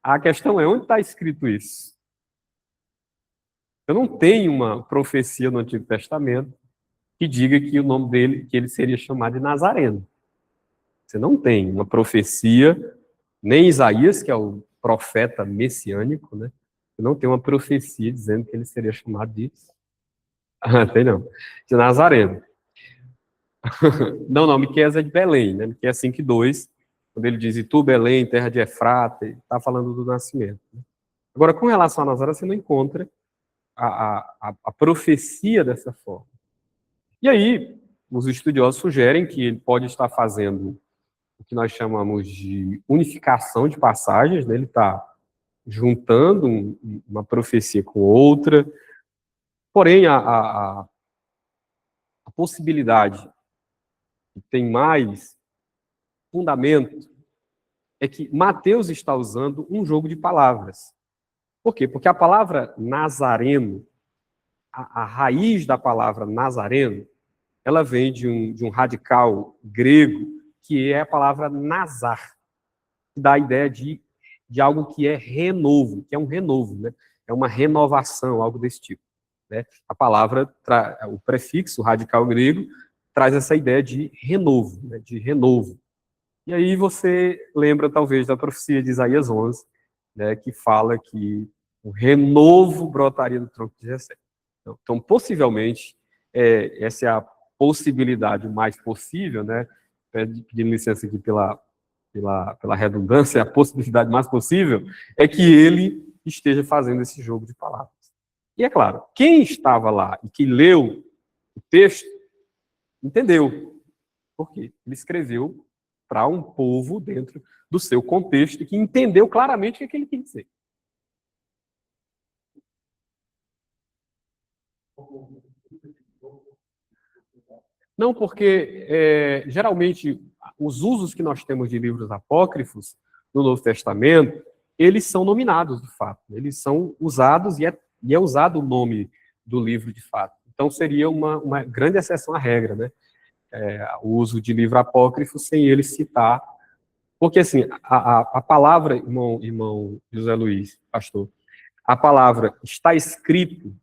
A questão é, onde está escrito isso? Eu não tenho uma profecia no Antigo Testamento que diga que o nome dele, que ele seria chamado de Nazareno. Você não tem uma profecia, nem Isaías, que é o profeta messiânico, né? Você não tem uma profecia dizendo que ele seria chamado de... tem não. De Nazareno. Não, Miqueias é de Belém, né? Miqueias 5:2, quando ele diz, e tu, Belém, terra de Efrata, ele está falando do nascimento. Né? Agora, com relação a Nazaré, você não encontra a profecia dessa forma. E aí, os estudiosos sugerem que ele pode estar fazendo o que nós chamamos de unificação de passagens, né? Ele está juntando uma profecia com outra, porém, a possibilidade que tem mais fundamento é que Mateus está usando um jogo de palavras. Por quê? Porque a palavra nazareno, a raiz da palavra nazareno, ela vem de um radical grego, que é a palavra nazar, que dá a ideia de algo que é renovo, que é um renovo, né? É uma renovação, algo desse tipo. Né? A palavra, o prefixo radical grego, traz essa ideia de renovo, né? De renovo. E aí você lembra, talvez, da profecia de Isaías 11, né? Que fala que o renovo brotaria do tronco de Jessé. Então, possivelmente, essa é a possibilidade mais possível, né? Pedindo licença aqui pela redundância, a possibilidade mais possível é que ele esteja fazendo esse jogo de palavras. E é claro, quem estava lá e que leu o texto, entendeu. Por quê? Ele escreveu para um povo dentro do seu contexto e que entendeu claramente o que ele quis dizer. Não, porque geralmente os usos que nós temos de livros apócrifos no Novo Testamento, eles são nominados de fato. Eles são usados e é usado o nome do livro de fato. Então seria uma grande exceção à regra, né? O uso de livro apócrifo sem ele citar. Porque assim, a palavra, irmão José Luiz, pastor, a palavra está escrito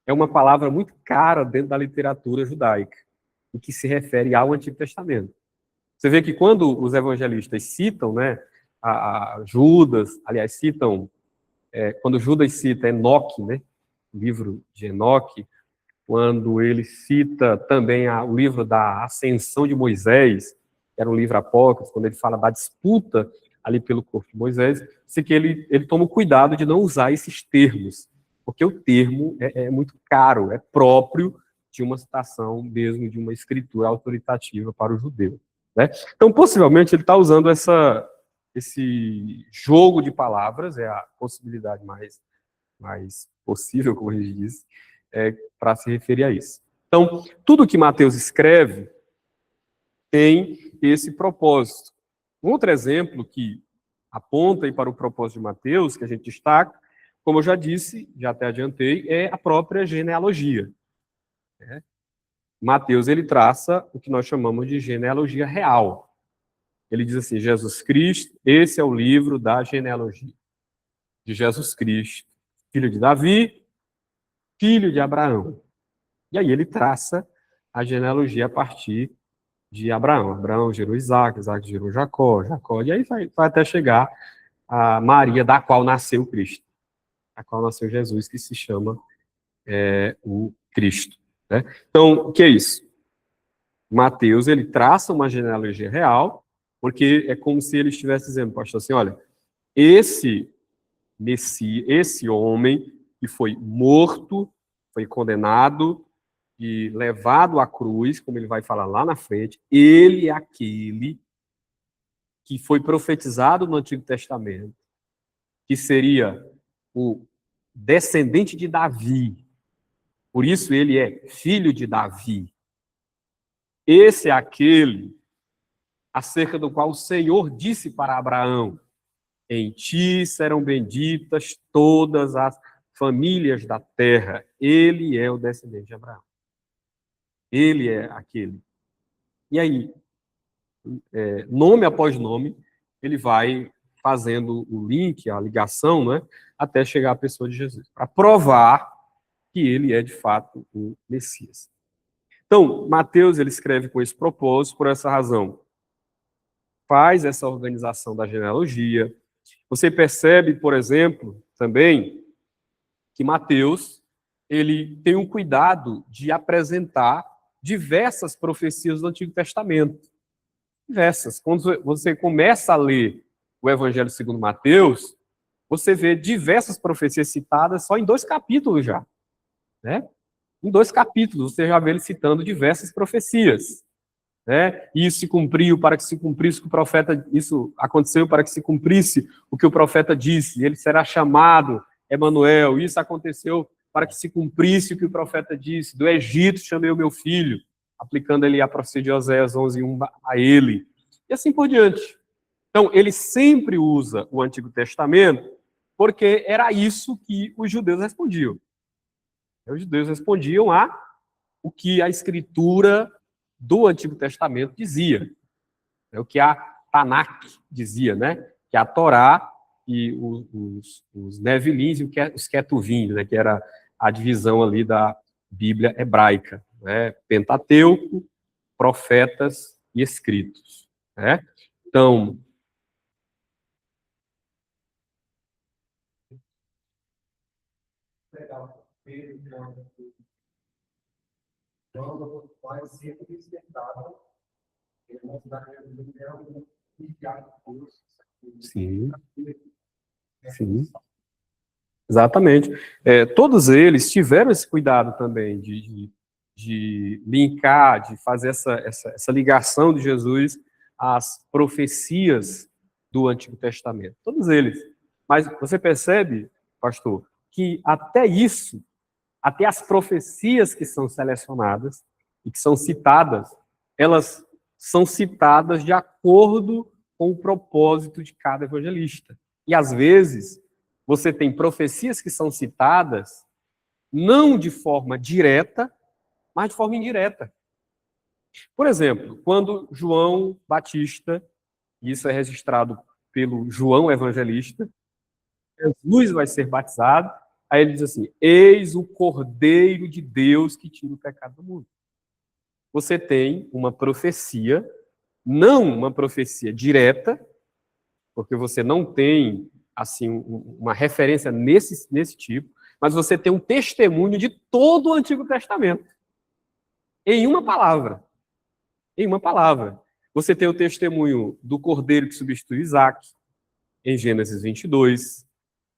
é uma palavra muito cara dentro da literatura judaica, o que se refere ao Antigo Testamento. Você vê que quando os evangelistas citam, né, a Judas, aliás, citam, quando Judas cita Enoque, né, o livro de Enoque, quando ele cita também o livro da Ascensão de Moisés, que era um livro apócrifo, quando ele fala da disputa ali pelo corpo de Moisés, sei que ele toma o cuidado de não usar esses termos, porque o termo é muito caro, é próprio de uma citação mesmo de uma escritura autoritativa para o judeu. Né? Então, possivelmente, ele está usando esse jogo de palavras, é a possibilidade mais possível, como a gente disse, para se referir a isso. Então, tudo que Mateus escreve tem esse propósito. Um outro exemplo que aponta para o propósito de Mateus, que a gente destaca, como eu já disse, já até adiantei, é a própria genealogia. Né? Mateus, ele traça o que nós chamamos de genealogia real. Ele diz assim, Jesus Cristo, esse é o livro da genealogia de Jesus Cristo, filho de Davi, filho de Abraão. E aí ele traça a genealogia a partir de Abraão. Abraão gerou Isaac, Isaac gerou Jacó, Jacó, e aí vai até chegar a Maria, da qual nasceu Cristo, da qual nasceu Jesus, que se chama o Cristo. Né? Então, o que é isso? Mateus, ele traça uma genealogia real, porque é como se ele estivesse dizendo, pastor, assim, olha, esse Messias, esse homem que foi morto, foi condenado e levado à cruz, como ele vai falar lá na frente, ele é aquele que foi profetizado no Antigo Testamento, que seria o descendente de Davi. Por isso ele é filho de Davi. Esse é aquele acerca do qual o Senhor disse para Abraão: em ti serão benditas todas as famílias da terra. Ele é o descendente de Abraão. Ele é aquele. E aí, nome após nome, ele vai fazendo o link, a ligação, né, até chegar à pessoa de Jesus, para provar que ele é, de fato, o Messias. Então, Mateus, ele escreve com esse propósito, por essa razão. Faz essa organização da genealogia. Você percebe, por exemplo, também, que Mateus, ele tem um cuidado de apresentar diversas profecias do Antigo Testamento. Diversas. Quando você começa a ler o Evangelho segundo Mateus, você vê diversas profecias citadas só em 2 capítulos já. Né? Em 2 capítulos, você já vê ele citando diversas profecias. Né? Isso se cumpriu para que se cumprisse o que o profeta, isso aconteceu para que se cumprisse o que o profeta disse, ele será chamado Emanuel, isso aconteceu para que se cumprisse o que o profeta disse, do Egito chamei o meu filho, aplicando ali a profecia de Oséias 11:1 a ele, e assim por diante. Então, ele sempre usa o Antigo Testamento, porque era isso que os judeus respondiam. Os judeus respondiam a o que a Escritura do Antigo Testamento dizia. É o que a Tanakh dizia, né? Que a Torá e os Nevilins e os Ketuvim, né? Que era a divisão ali da Bíblia hebraica. Né? Pentateuco, profetas e escritos. Né? Então, sim, sim, exatamente. Todos eles tiveram esse cuidado também de linkar, de fazer essa ligação de Jesus às profecias do Antigo Testamento. Todos eles. Mas você percebe, pastor, que até isso, até as profecias que são selecionadas e que são citadas, elas são citadas de acordo com o propósito de cada evangelista. E às vezes, você tem profecias que são citadas não de forma direta, mas de forma indireta. Por exemplo, quando João Batista, e isso é registrado pelo João Evangelista, Jesus vai ser batizado, aí ele diz assim: eis o Cordeiro de Deus que tira o pecado do mundo. Você tem uma profecia, não uma profecia direta, porque você não tem assim uma referência nesse tipo, mas você tem um testemunho de todo o Antigo Testamento. Em uma palavra. Em uma palavra. Você tem o testemunho do Cordeiro que substitui Isaac, em Gênesis 22.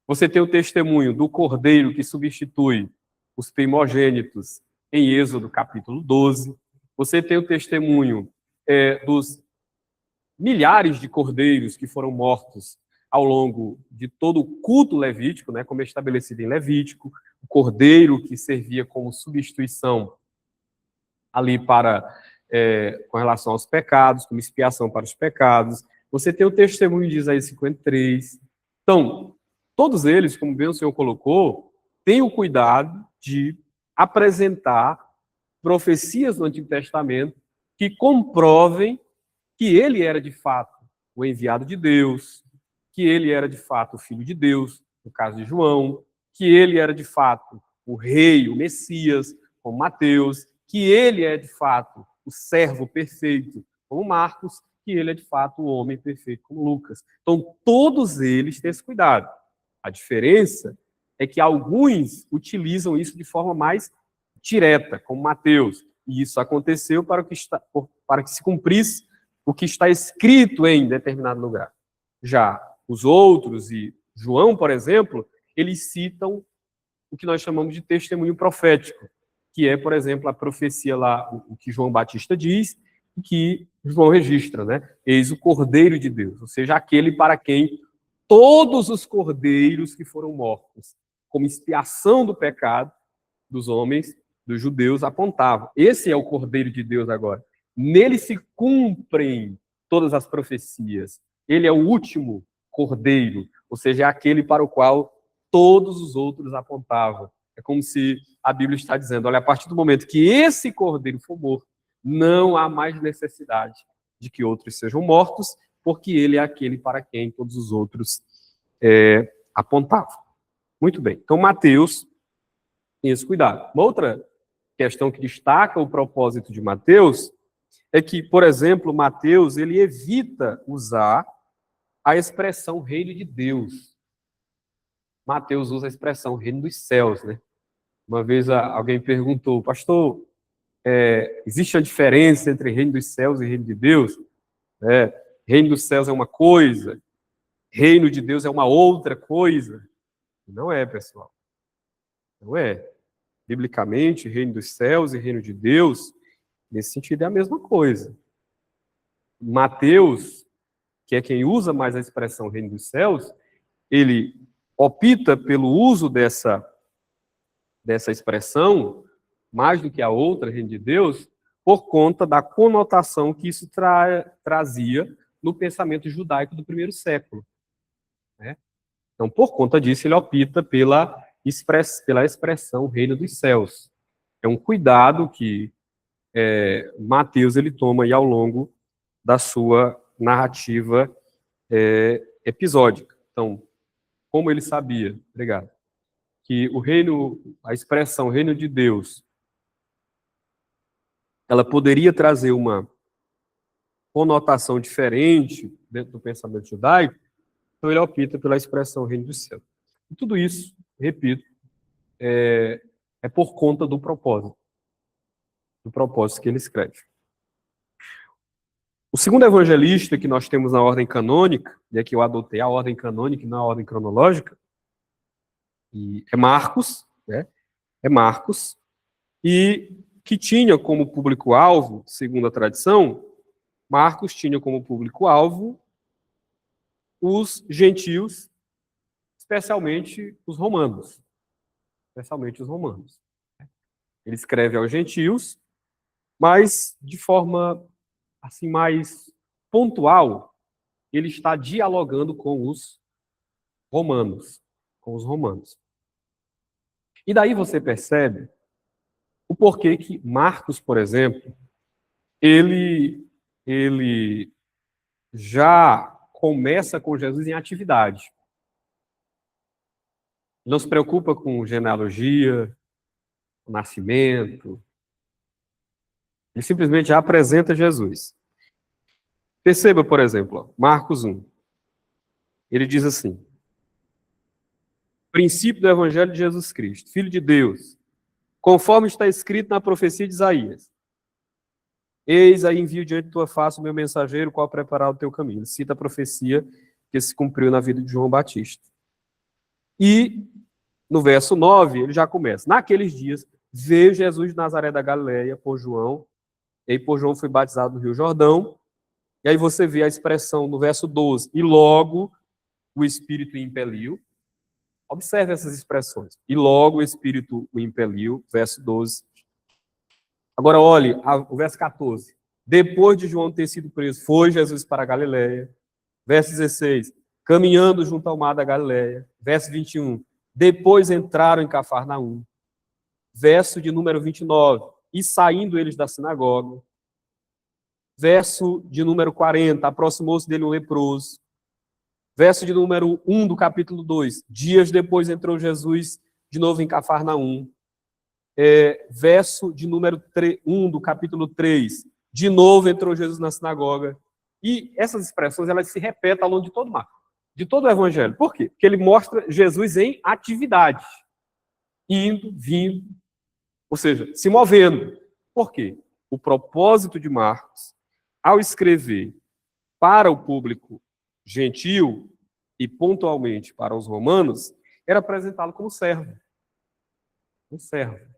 Você tem o testemunho do Cordeiro que substitui os primogênitos, em Êxodo capítulo 12. Você tem o testemunho dos milhares de cordeiros que foram mortos ao longo de todo o culto levítico, né, como é estabelecido em Levítico, o cordeiro que servia como substituição ali com relação aos pecados, como expiação para os pecados. Você tem o testemunho de Isaías 53. Então, Todos eles, como bem o senhor colocou, têm o cuidado de apresentar profecias no Antigo Testamento que comprovem que ele era de fato o enviado de Deus, que ele era de fato o Filho de Deus, no caso de João, que ele era de fato o rei, o Messias, como Mateus, que ele é de fato o servo perfeito, como Marcos, que ele é de fato o homem perfeito, como Lucas. Então, todos eles têm esse cuidado. A diferença é que alguns utilizam isso de forma mais direta, como Mateus. E isso aconteceu para que se cumprisse o que está escrito em determinado lugar. Já os outros, e João, por exemplo, eles citam o que nós chamamos de testemunho profético, que é, por exemplo, a profecia lá, o que João Batista diz, e que João registra, né? Eis o Cordeiro de Deus, ou seja, aquele para quem todos os cordeiros que foram mortos, como expiação do pecado dos homens, dos judeus, apontavam. Esse é o Cordeiro de Deus agora. Nele se cumprem todas as profecias. Ele é o último Cordeiro, ou seja, é aquele para o qual todos os outros apontavam. É como se a Bíblia está dizendo, olha, a partir do momento que esse Cordeiro for morto, não há mais necessidade de que outros sejam mortos, porque ele é aquele para quem todos os outros apontavam. Muito bem. Então, Mateus tem esse cuidado. Uma outra questão que destaca o propósito de Mateus é que, por exemplo, Mateus ele evita usar a expressão reino de Deus. Mateus usa a expressão reino dos céus, né? Uma vez alguém perguntou, pastor, existe a diferença entre reino dos céus e reino de Deus? Reino dos céus é uma coisa, reino de Deus é uma outra coisa. Não é, pessoal. Não é. Biblicamente, reino dos céus e reino de Deus, nesse sentido, é a mesma coisa. Mateus, que é quem usa mais a expressão reino dos céus, ele opta pelo uso dessa expressão, mais do que a outra, reino de Deus, por conta da conotação que isso trazia no pensamento judaico do primeiro século. Né? Então, por conta disso, ele opta pela expressão reino dos céus. É um cuidado que Mateus ele toma aí ao longo da sua narrativa episódica. Então, como ele sabia, obrigado, que a expressão reino de Deus, ela poderia trazer uma conotação diferente dentro do pensamento judaico, então ele opta pela expressão reino dos céus. E tudo isso, repito, é por conta do propósito que ele escreve. O segundo evangelista que nós temos na ordem canônica, e aqui eu adotei a ordem canônica e não a ordem cronológica, e é Marcos, né? É Marcos, e que tinha como público-alvo, segundo a tradição, Marcos tinha como público-alvo os gentios, especialmente os romanos. Ele escreve aos gentios, mas de forma assim mais pontual, ele está dialogando com os romanos, E daí você percebe o porquê que Marcos, por exemplo, ele já começa com Jesus em atividade. Não se preocupa com genealogia, o nascimento. Ele simplesmente já apresenta Jesus. Perceba, por exemplo, Marcos 1. Ele diz assim: princípio do Evangelho de Jesus Cristo, Filho de Deus, conforme está escrito na profecia de Isaías. Eis aí envio diante de tua face o meu mensageiro, qual preparar o teu caminho. Ele cita a profecia que se cumpriu na vida de João Batista. E no verso 9, ele já começa. Naqueles dias, veio Jesus de Nazaré da Galileia por João, e aí por João foi batizado no Rio Jordão. E aí você vê a expressão no verso 12, e logo o Espírito o impeliu. Observe essas expressões. E logo o Espírito o impeliu, verso 12. Agora olhe o verso 14. Depois de João ter sido preso, foi Jesus para a Galileia. Verso 16. caminhando junto ao mar da Galileia. Verso 21, depois entraram em Cafarnaum. Verso de número 29, e saindo eles da sinagoga. Verso de número 40, aproximou-se dele um leproso. Verso de número 1 do capítulo 2, dias depois entrou Jesus de novo em Cafarnaum. Verso de número 1 do capítulo 3, de novo entrou Jesus na sinagoga. E essas expressões, elas se repetem ao longo de todo o Marcos, de todo o evangelho. Por quê? Porque ele mostra Jesus em atividade, indo, vindo, ou seja, se movendo. Por quê? O propósito de Marcos, ao escrever para o público gentil e pontualmente para os romanos, era apresentá-lo como servo. Um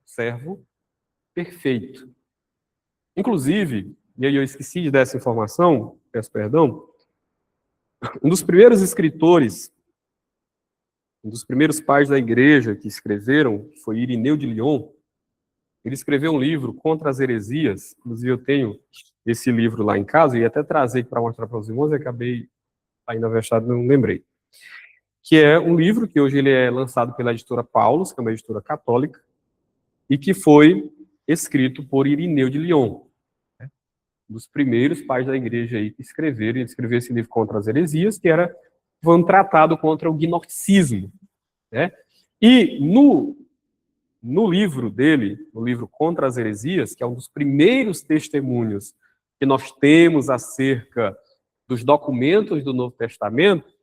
servo perfeito. Inclusive, e aí eu esqueci de dar essa informação, peço perdão, um dos primeiros escritores, um dos primeiros pais da igreja que escreveram, foi Irineu de Lyon. Ele escreveu um livro contra as heresias, inclusive eu tenho esse livro lá em casa, e ia até trazer para mostrar para os irmãos, e acabei ainda vexado, não lembrei. Que é um livro que hoje ele é lançado pela editora Paulus, que é uma editora católica, e que foi escrito por Irineu de Lyon, né? Um dos primeiros pais da igreja aí que escreveram esse livro contra as heresias, que foi um tratado contra o gnosticismo, né? E no livro dele, no livro Contra as Heresias, que é um dos primeiros testemunhos que nós temos acerca dos documentos do Novo Testamento,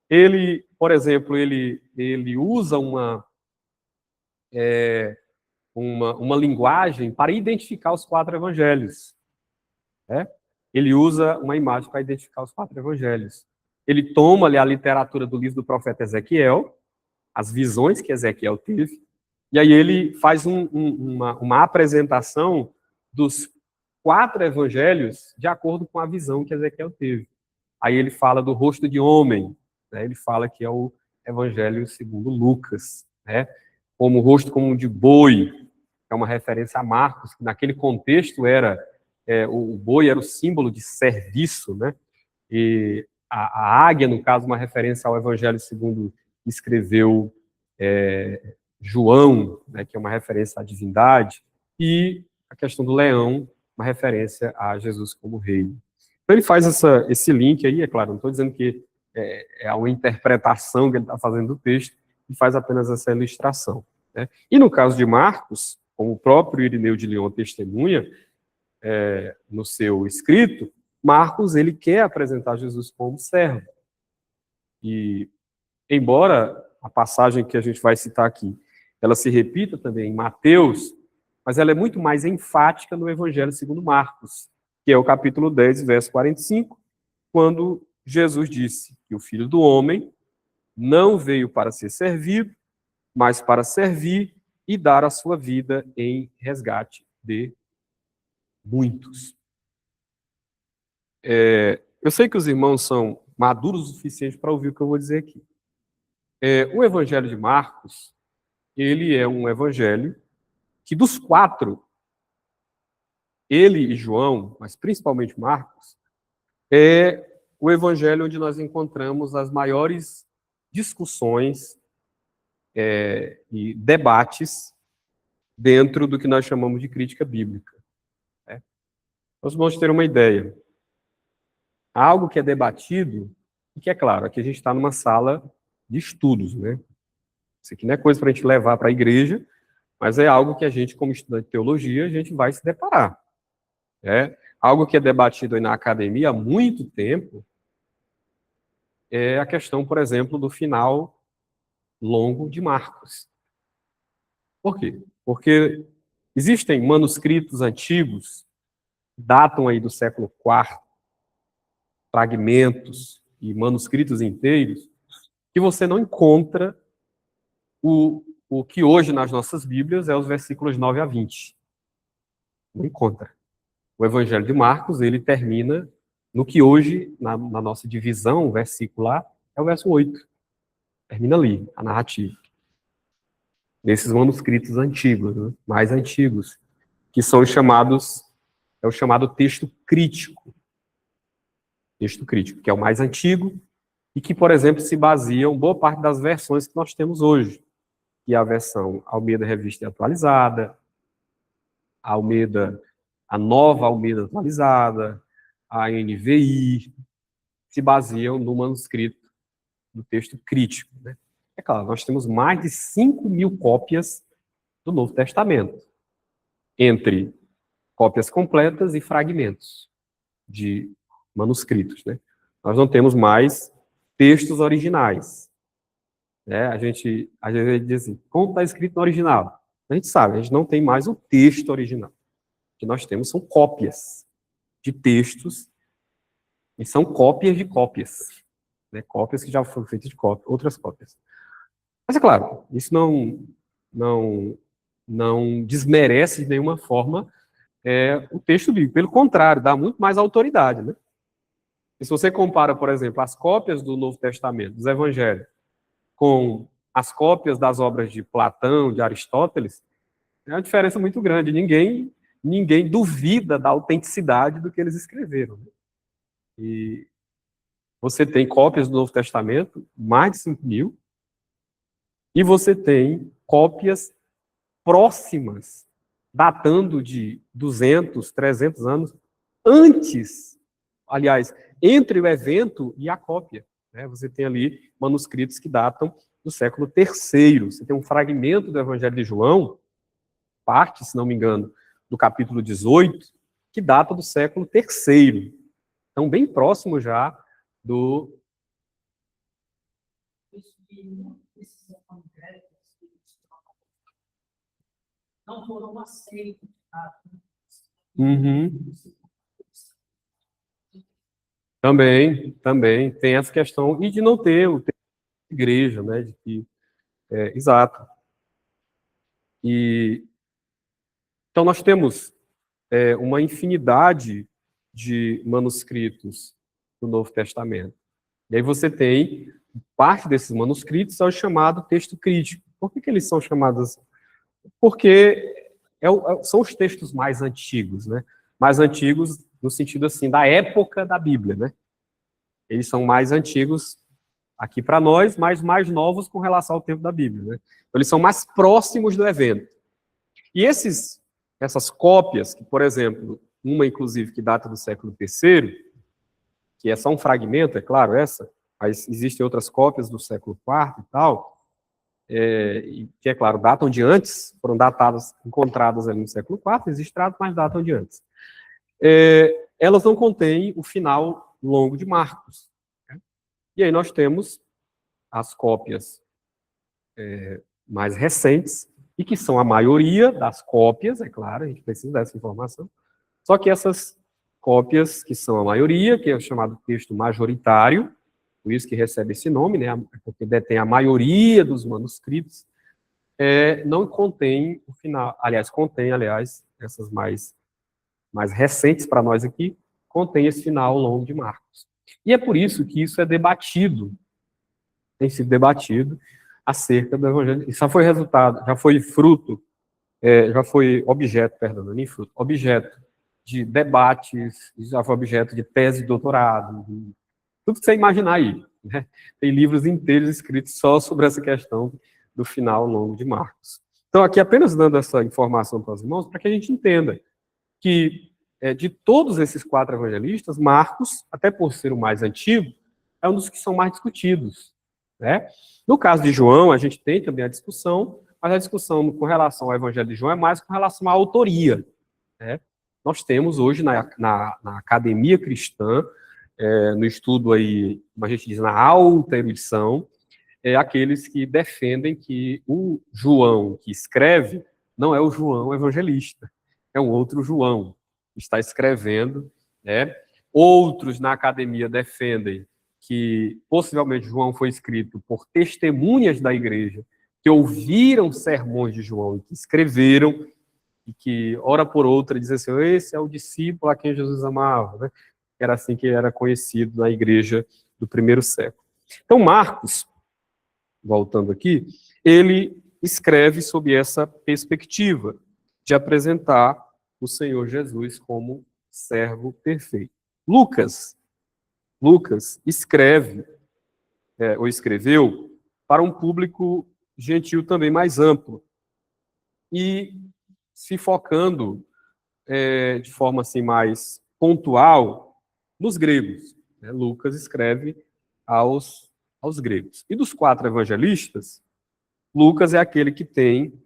ele, por exemplo, ele usa uma linguagem para identificar os 4 evangelhos, né? Ele usa uma imagem para identificar os 4 evangelhos. Ele toma ali a literatura do livro do profeta Ezequiel, as visões que Ezequiel teve, e aí ele faz uma apresentação dos 4 evangelhos de acordo com a visão que Ezequiel teve. Aí ele fala do rosto de homem, né? Ele fala que é o evangelho segundo Lucas, né? Como o rosto como de boi, que é uma referência a Marcos, que naquele contexto o boi era o símbolo de serviço, né? E a águia, no caso, uma referência ao evangelho segundo escreveu João, né, que é uma referência à divindade, e a questão do leão, uma referência a Jesus como rei. Então ele faz esse link aí, é claro, não estou dizendo que é uma interpretação que ele está fazendo do texto, e faz apenas essa ilustração, né? E no caso de Marcos, como o próprio Irineu de Lyon testemunha no seu escrito, Marcos ele quer apresentar Jesus como servo. E, embora a passagem que a gente vai citar aqui, ela se repita também em Mateus, mas ela é muito mais enfática no Evangelho segundo Marcos, que é o capítulo 10, verso 45, quando Jesus disse que o Filho do Homem não veio para ser servido, mas para servir e dar a sua vida em resgate de muitos. Eu sei que os irmãos são maduros o suficiente para ouvir o que eu vou dizer aqui. O Evangelho de Marcos, ele é um evangelho que dos 4, ele e João, mas principalmente Marcos, é o evangelho onde nós encontramos as maiores discussões e debates dentro do que nós chamamos de crítica bíblica, né? Nós vamos ter uma ideia. Algo que é debatido, e que é claro, aqui a gente está numa sala de estudos, né? Isso aqui não é coisa para a gente levar para a igreja, mas é algo que a gente, como estudante de teologia, a gente vai se deparar. Algo que é debatido aí na academia há muito tempo é a questão, por exemplo, do final longo de Marcos. Por quê? Porque existem manuscritos antigos, datam aí do século IV, fragmentos e manuscritos inteiros, que você não encontra o que hoje nas nossas Bíblias é os versículos 9 a 20. Não encontra. O Evangelho de Marcos, ele termina no que hoje, na nossa divisão, o versículo lá, é o verso 8. Termina ali, a narrativa. Nesses manuscritos antigos, né, mais antigos, que são os chamados, é o chamado texto crítico. Texto crítico, que é o mais antigo, e que, por exemplo, se baseiam boa parte das versões que nós temos hoje, que é a versão Almeida Revista e Atualizada, a nova Almeida Atualizada, a NVI, se baseiam no manuscrito do texto crítico, né? É claro, nós temos mais de 5.000 cópias do Novo Testamento, entre cópias completas e fragmentos de manuscritos, né? Nós não temos mais textos originais, né? A gente, às vezes, diz assim, como está escrito no original? A gente sabe, a gente não tem mais o texto original. O que nós temos são cópias de textos, e são cópias de cópias, né? Cópias que já foram feitas de outras cópias. Mas, é claro, isso não, não desmerece de nenhuma forma o texto bíblico. Pelo contrário, dá muito mais autoridade, né? E se você compara, por exemplo, as cópias do Novo Testamento, dos Evangelhos, com as cópias das obras de Platão, de Aristóteles, é uma diferença muito grande. Ninguém duvida da autenticidade do que eles escreveram, né? E você tem cópias do Novo Testamento, mais de 5.000, e você tem cópias próximas, datando de 200, 300 anos antes, aliás, entre o evento e a cópia, né? Você tem ali manuscritos que datam do século III. Você tem um fragmento do Evangelho de João, parte, se não me engano, do capítulo 18, que data do século III. Então, bem próximo já do... Não foram aceitos. Uhum. Também tem essa questão, e de não ter o texto de igreja, né? De que, exato. E, então, nós temos uma infinidade de manuscritos do Novo Testamento. E aí você tem, parte desses manuscritos é o chamado texto crítico. Por que eles são chamados assim? Porque são os textos mais antigos, né? Mais antigos no sentido, assim, da época da Bíblia, né? Eles são mais antigos aqui para nós, mas mais novos com relação ao tempo da Bíblia, né? Então, eles são mais próximos do evento. E essas cópias, que, por exemplo, uma, inclusive, que data do século III, que é só um fragmento, é claro, mas existem outras cópias do século IV e tal, que, é claro, datam de antes, foram encontradas ali no século IV, registradas, mas datam de antes. Elas não contêm o final longo de Marcos, né? E aí nós temos as cópias mais recentes, e que são a maioria das cópias, é claro, a gente precisa dessa informação, só que essas cópias, que são a maioria, que é o chamado texto majoritário, por isso que recebe esse nome, né, porque detém a maioria dos manuscritos, não contém o final, contém, essas mais recentes para nós aqui, contém esse final longo de Marcos. E é por isso que isso é debatido, tem sido debatido acerca do Evangelho. Isso já foi resultado, já foi fruto, já foi objeto, perdão, não é nem fruto, objeto de debates, já foi objeto de tese de doutorado, tudo que você imaginar aí, né? Tem livros inteiros escritos só sobre essa questão do final longo de Marcos. Então, aqui apenas dando essa informação para os irmãos, para que a gente entenda que, de todos esses 4 evangelistas, Marcos, até por ser o mais antigo, é um dos que são mais discutidos, né? No caso de João, a gente tem também a discussão, mas a discussão com relação ao Evangelho de João é mais com relação à autoria, né? Nós temos hoje na academia cristã, no estudo aí, como a gente diz, na alta erudição, aqueles que defendem que o João que escreve não é o João evangelista, é um outro João que está escrevendo, né? Outros na academia defendem que possivelmente João foi escrito por testemunhas da igreja que ouviram sermões de João e que escreveram, e que, hora por outra, dizem assim, esse é o discípulo a quem Jesus amava, né? Era assim que era conhecido na igreja do primeiro século. Então, Marcos, voltando aqui, ele escreve sob essa perspectiva de apresentar o Senhor Jesus como servo perfeito. Lucas escreve ou escreveu para um público gentil também mais amplo. E se focando de forma assim mais pontual nos gregos. Né? Lucas escreve aos gregos. E dos 4 evangelistas, Lucas é aquele que tem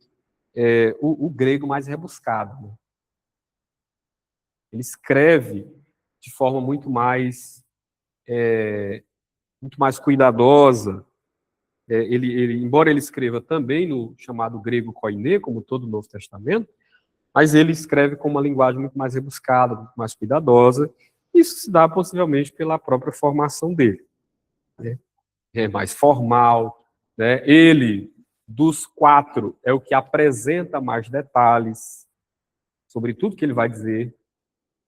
o grego mais rebuscado. Né? Ele escreve de forma muito mais cuidadosa. Embora ele escreva também no chamado grego koiné, como todo o Novo Testamento, mas ele escreve com uma linguagem muito mais rebuscada, muito mais cuidadosa. Isso se dá possivelmente pela própria formação dele. Né? É mais formal. Né? Ele, dos 4, é o que apresenta mais detalhes sobre tudo que ele vai dizer,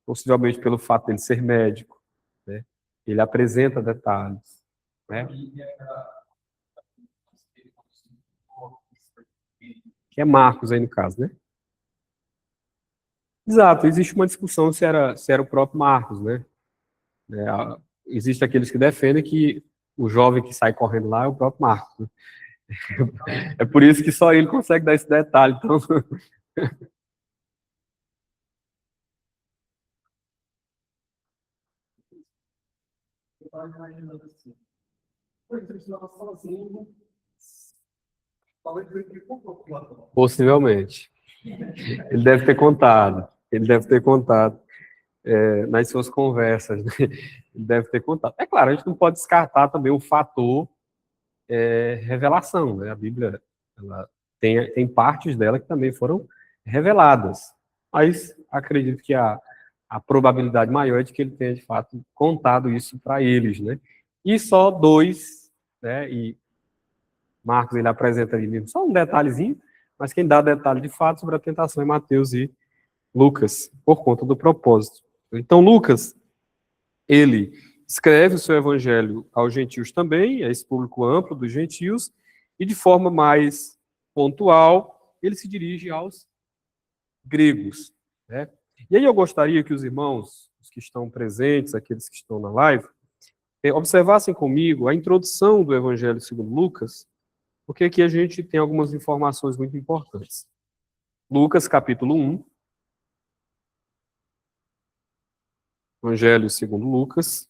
possivelmente pelo fato de ele ser médico. Né? Ele apresenta detalhes. Né? Que é Marcos aí no caso, né? Exato, existe uma discussão se era o próprio Marcos, né? Existem aqueles que defendem que o jovem que sai correndo lá é o próprio Marcos. Né? É por isso que só ele consegue dar esse detalhe. Então, possivelmente. Ele deve ter contado. Ele deve ter contado nas suas conversas. Né? Ele deve ter contado. É claro, a gente não pode descartar também o fator revelação. Né? A Bíblia ela tem partes dela que também foram reveladas. Mas acredito que a probabilidade maior é de que ele tenha, de fato, contado isso para eles. Né? E só 2, né? E Marcos ele apresenta ali mesmo só um detalhezinho, mas quem dá detalhe de fato sobre a tentação é Mateus e Lucas, por conta do propósito. Então, Lucas, ele escreve o seu evangelho aos gentios também, a esse público amplo dos gentios, e de forma mais pontual, ele se dirige aos gregos. Né? E aí eu gostaria que os irmãos, os que estão presentes, aqueles que estão na live, observassem comigo a introdução do evangelho segundo Lucas, porque aqui a gente tem algumas informações muito importantes. Lucas, capítulo 1, Evangelho segundo Lucas,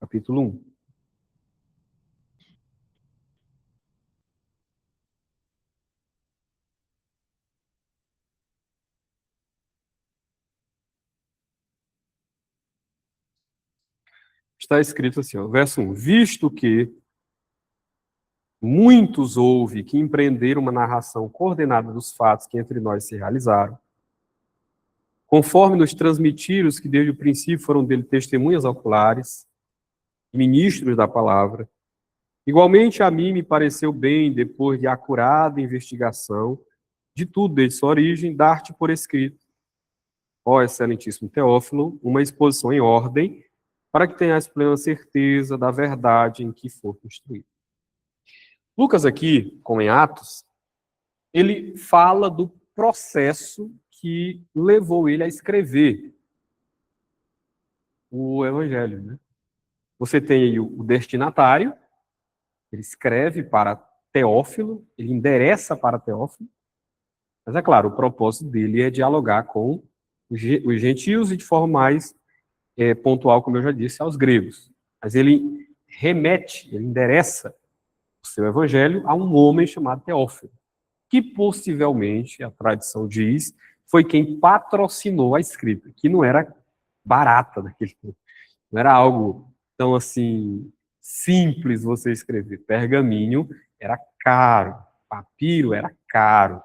capítulo 1. Está escrito assim, ó, verso 1. Visto que muitos houve que empreenderam uma narração coordenada dos fatos que entre nós se realizaram, conforme nos transmitiram os que desde o princípio foram dele testemunhas oculares, ministros da palavra, igualmente a mim me pareceu bem, depois de acurada investigação de tudo desde sua origem, dar-te por escrito, ó excelentíssimo Teófilo, uma exposição em ordem, para que tenhas plena certeza da verdade em que for construído. Lucas aqui, como em Atos, ele fala do processo que levou ele a escrever o Evangelho. Né? Você tem aí o destinatário, ele escreve para Teófilo, ele endereça para Teófilo, mas é claro, o propósito dele é dialogar com os gentios e de forma mais pontual, como eu já disse, aos gregos. Mas ele remete, ele endereça o seu evangelho a um homem chamado Teófilo, que possivelmente, a tradição diz, foi quem patrocinou a escrita, que não era barata naquele tempo. Não era algo tão assim simples você escrever. Pergaminho era caro, papiro era caro.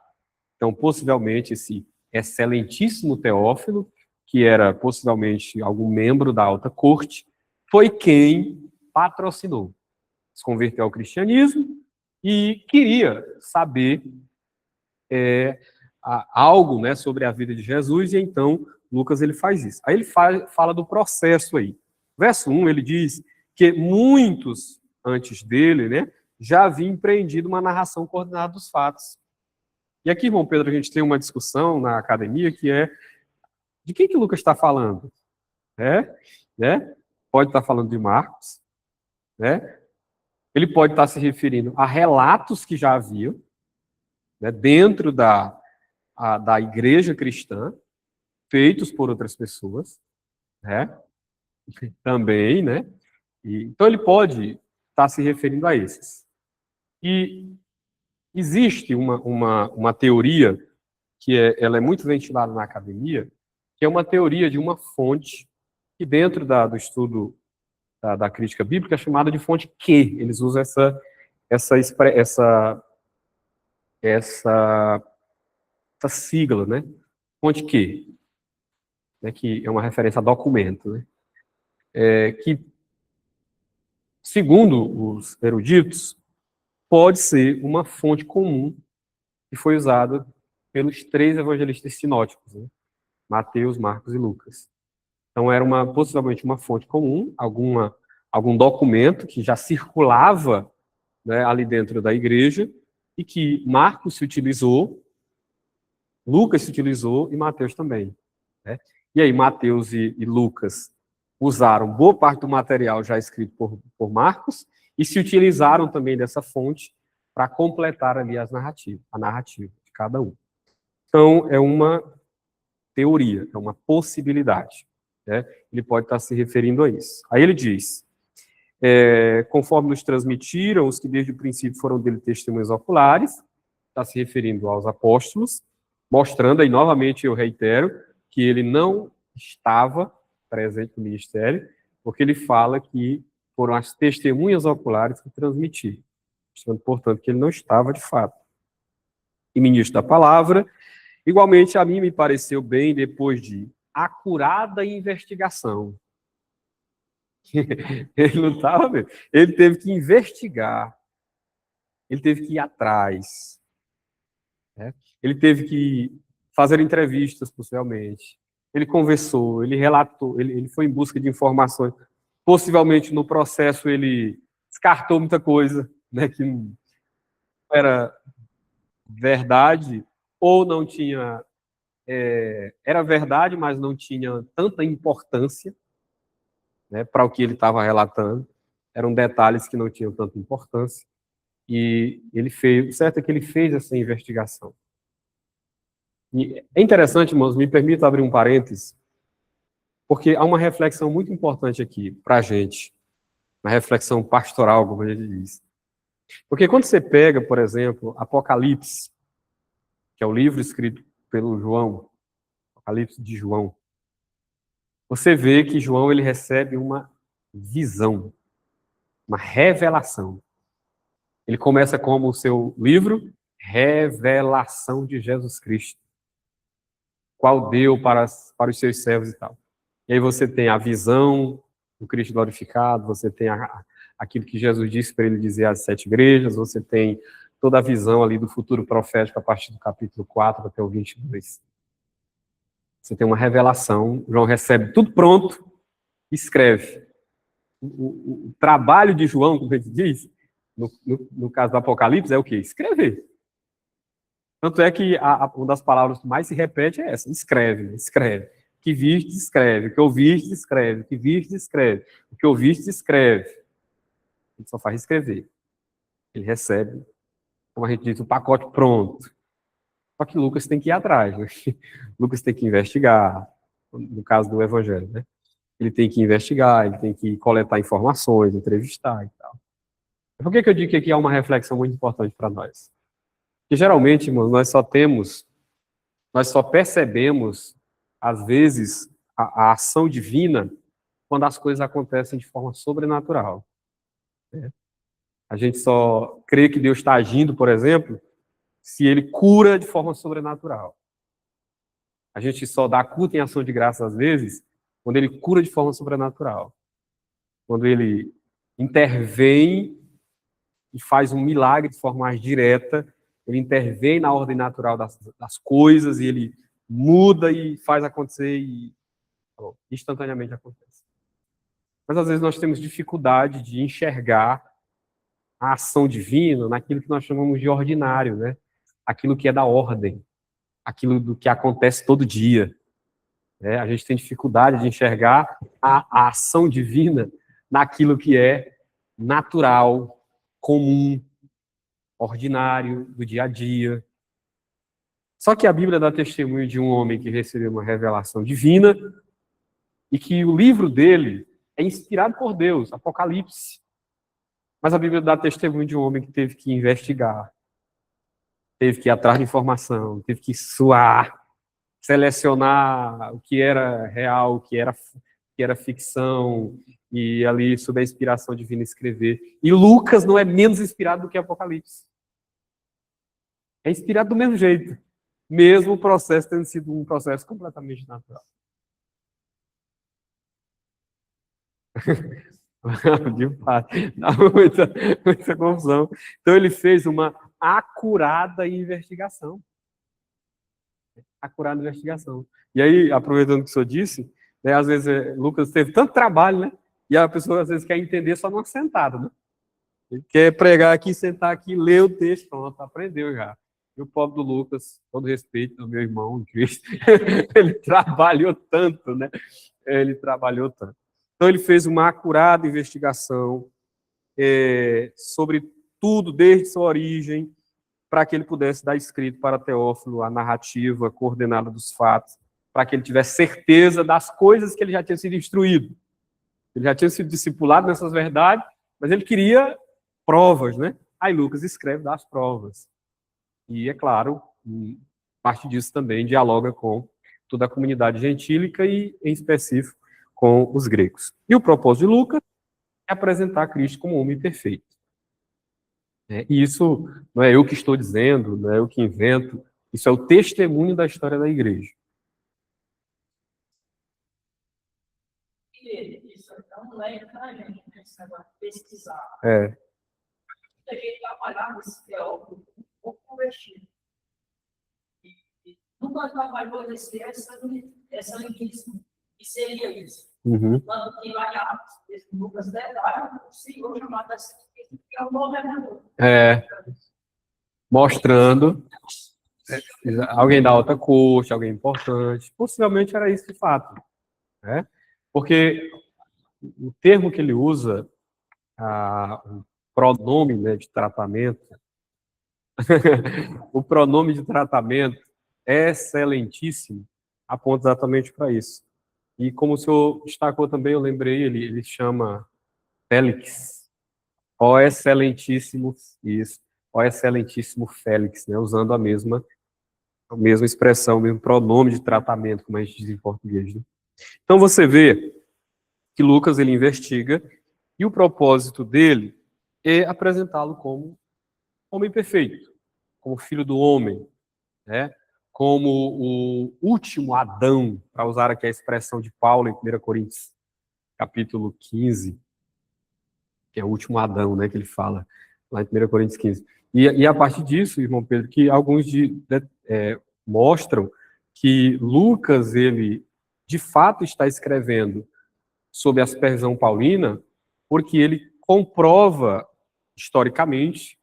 Então, possivelmente, esse excelentíssimo Teófilo, que era possivelmente algum membro da alta corte, foi quem patrocinou. Se converteu ao cristianismo e queria saber algo, né, sobre a vida de Jesus, e então Lucas ele faz isso. Aí ele fala do processo aí. Verso 1, ele diz que muitos antes dele, né, já haviam empreendido uma narração coordenada dos fatos. E aqui, irmão Pedro, a gente tem uma discussão na academia que é de quem que Lucas está falando? Né? Pode estar falando de Marcos, né? Ele pode estar se referindo a relatos que já haviam, né, dentro da igreja cristã, feitos por outras pessoas, né? Também, né? Então ele pode estar se referindo a esses. E existe uma teoria que ela é muito ventilada na academia, que é uma teoria de uma fonte que dentro do estudo da crítica bíblica é chamada de fonte Q. Eles usam essa sigla, né? Fonte Q, né? Que é uma referência a documento, né? Que, segundo os eruditos, pode ser uma fonte comum que foi usada pelos 3 evangelistas sinóticos, né? Mateus, Marcos e Lucas. Então, era possivelmente uma fonte comum, algum documento que já circulava, né, ali dentro da igreja, e que Marcos se utilizou, Lucas se utilizou e Mateus também, né? E aí, Mateus e Lucas usaram boa parte do material já escrito por Marcos e se utilizaram também dessa fonte para completar ali a narrativa de cada um. Então, é uma teoria, é uma possibilidade, né? Ele pode estar se referindo a isso. Aí ele diz, conforme nos transmitiram os que desde o princípio foram dele testemunhas oculares, está se referindo aos apóstolos, mostrando, aí novamente eu reitero, que ele não estava presente no ministério, porque ele fala que foram as testemunhas oculares que transmitiram, mostrando, portanto, que ele não estava de fato. E ministro da palavra, igualmente a mim me pareceu bem, depois de acurada investigação. Ele não estava mesmo. Ele teve que investigar, ele teve que ir atrás, né? Ele teve que fazer entrevistas, possivelmente. Ele conversou, ele relatou, ele foi em busca de informações. Possivelmente, no processo, ele descartou muita coisa, né, que não era verdade, ou não tinha... era verdade, mas não tinha tanta importância, né, para o que ele estava relatando. Eram detalhes que não tinham tanta importância. E ele fez... O certo é que ele fez essa investigação. E é interessante, irmãos, me permita abrir um parênteses, porque há uma reflexão muito importante aqui para a gente, uma reflexão pastoral, como a gente diz. Porque quando você pega, por exemplo, Apocalipse, que é o livro escrito pelo João, Apocalipse de João, você vê que João ele recebe uma visão, uma revelação. Ele começa como o seu livro, Revelação de Jesus Cristo, qual deu para os seus servos e tal. E aí você tem a visão do Cristo glorificado, você tem aquilo que Jesus disse para ele dizer às 7 igrejas, você tem toda a visão ali do futuro profético a partir do capítulo 4 até o 22. Você tem uma revelação, João recebe tudo pronto, escreve. O trabalho de João, como a gente diz, no caso do Apocalipse, é o quê? Escrever. Tanto é que uma das palavras que mais se repete é essa, escreve, escreve. O que viste, escreve. O que ouviste, escreve. O que viste, escreve. O que ouviste, escreve. Ele só faz escrever. Ele recebe, como a gente diz, o pacote pronto. Só que Lucas tem que ir atrás, né? Lucas tem que investigar, no caso do Evangelho, né? Ele tem que investigar, ele tem que coletar informações, entrevistar e tal. Por que eu digo que aqui há uma reflexão muito importante para nós? Porque geralmente, irmãos, nós só percebemos, às vezes, a ação divina quando as coisas acontecem de forma sobrenatural, né? A gente só crê que Deus está agindo, por exemplo, se ele cura de forma sobrenatural. A gente só dá culto em ação de graça, às vezes, quando ele cura de forma sobrenatural. Quando ele intervém e faz um milagre de forma mais direta, ele intervém na ordem natural das coisas e ele muda e faz acontecer e instantaneamente acontece. Mas às vezes nós temos dificuldade de enxergar a ação divina naquilo que nós chamamos de ordinário, né? Aquilo que é da ordem, aquilo do que acontece todo dia, né? A gente tem dificuldade de enxergar a ação divina naquilo que é natural, comum, ordinário, do dia a dia. Só que a Bíblia dá testemunho de um homem que recebeu uma revelação divina e que o livro dele é inspirado por Deus, Apocalipse. Mas a Bíblia dá testemunho de um homem que teve que investigar, teve que ir atrás de informação, teve que suar, selecionar o que era real, o que era ficção, e ali, sob a inspiração divina, escrever. E Lucas não é menos inspirado do que Apocalipse. É inspirado do mesmo jeito, mesmo o processo tendo sido um processo completamente natural. De fato, dá muita confusão. Então, ele fez uma acurada investigação. Acurada investigação. E aí, aproveitando o que o senhor disse, né, às vezes Lucas teve tanto trabalho, né? E a pessoa, às vezes, quer entender só numa sentada, né? Ele quer pregar aqui, sentar aqui, ler o texto, pronto, aprendeu já. E o pobre do Lucas, todo respeito ao meu irmão em Cristo, ele trabalhou tanto, né? Ele trabalhou tanto. Então, ele fez uma acurada investigação sobre tudo, desde sua origem, para que ele pudesse dar escrito para Teófilo a narrativa coordenada dos fatos, para que ele tivesse certeza das coisas que ele já tinha sido instruído. Ele já tinha sido discipulado nessas verdades, mas ele queria provas, né? Aí Lucas escreve das provas. E, é claro, parte disso também dialoga com toda a comunidade gentílica e, em específico, com os gregos. E o propósito de Lucas é apresentar Cristo como homem perfeito. E isso não é eu que estou dizendo, não é eu que invento, isso é o testemunho da história da igreja. Isso então não é para a gente, esse negócio de pesquisar. A gente trabalhar nesse teórico um pouco convertido. E nunca trabalhou nesse essa linguística. E seria isso. Quando tem lá Lucas detalha, o Senhor chamado assim, que é o governador. Mostrando alguém da alta corte, alguém importante. Possivelmente era isso de fato. Né? Porque o termo que ele usa, o pronome, né, de tratamento, o pronome de tratamento é excelentíssimo, aponta exatamente para isso. E como o senhor destacou também, eu lembrei, ele chama Félix, ó excelentíssimo, isso, ó excelentíssimo Félix, né, usando a mesma expressão, o mesmo pronome de tratamento, como a gente diz em português. Né? Então você vê que Lucas ele investiga e o propósito dele é apresentá-lo como homem perfeito, como filho do homem, né? Como o último Adão, para usar aqui a expressão de Paulo em 1 Coríntios, capítulo 15, que é o último Adão, né, que ele fala lá em 1 Coríntios 15. E a partir disso, irmão Pedro, que alguns mostram que Lucas, ele de fato está escrevendo sob a aspersão paulina, porque ele comprova, historicamente,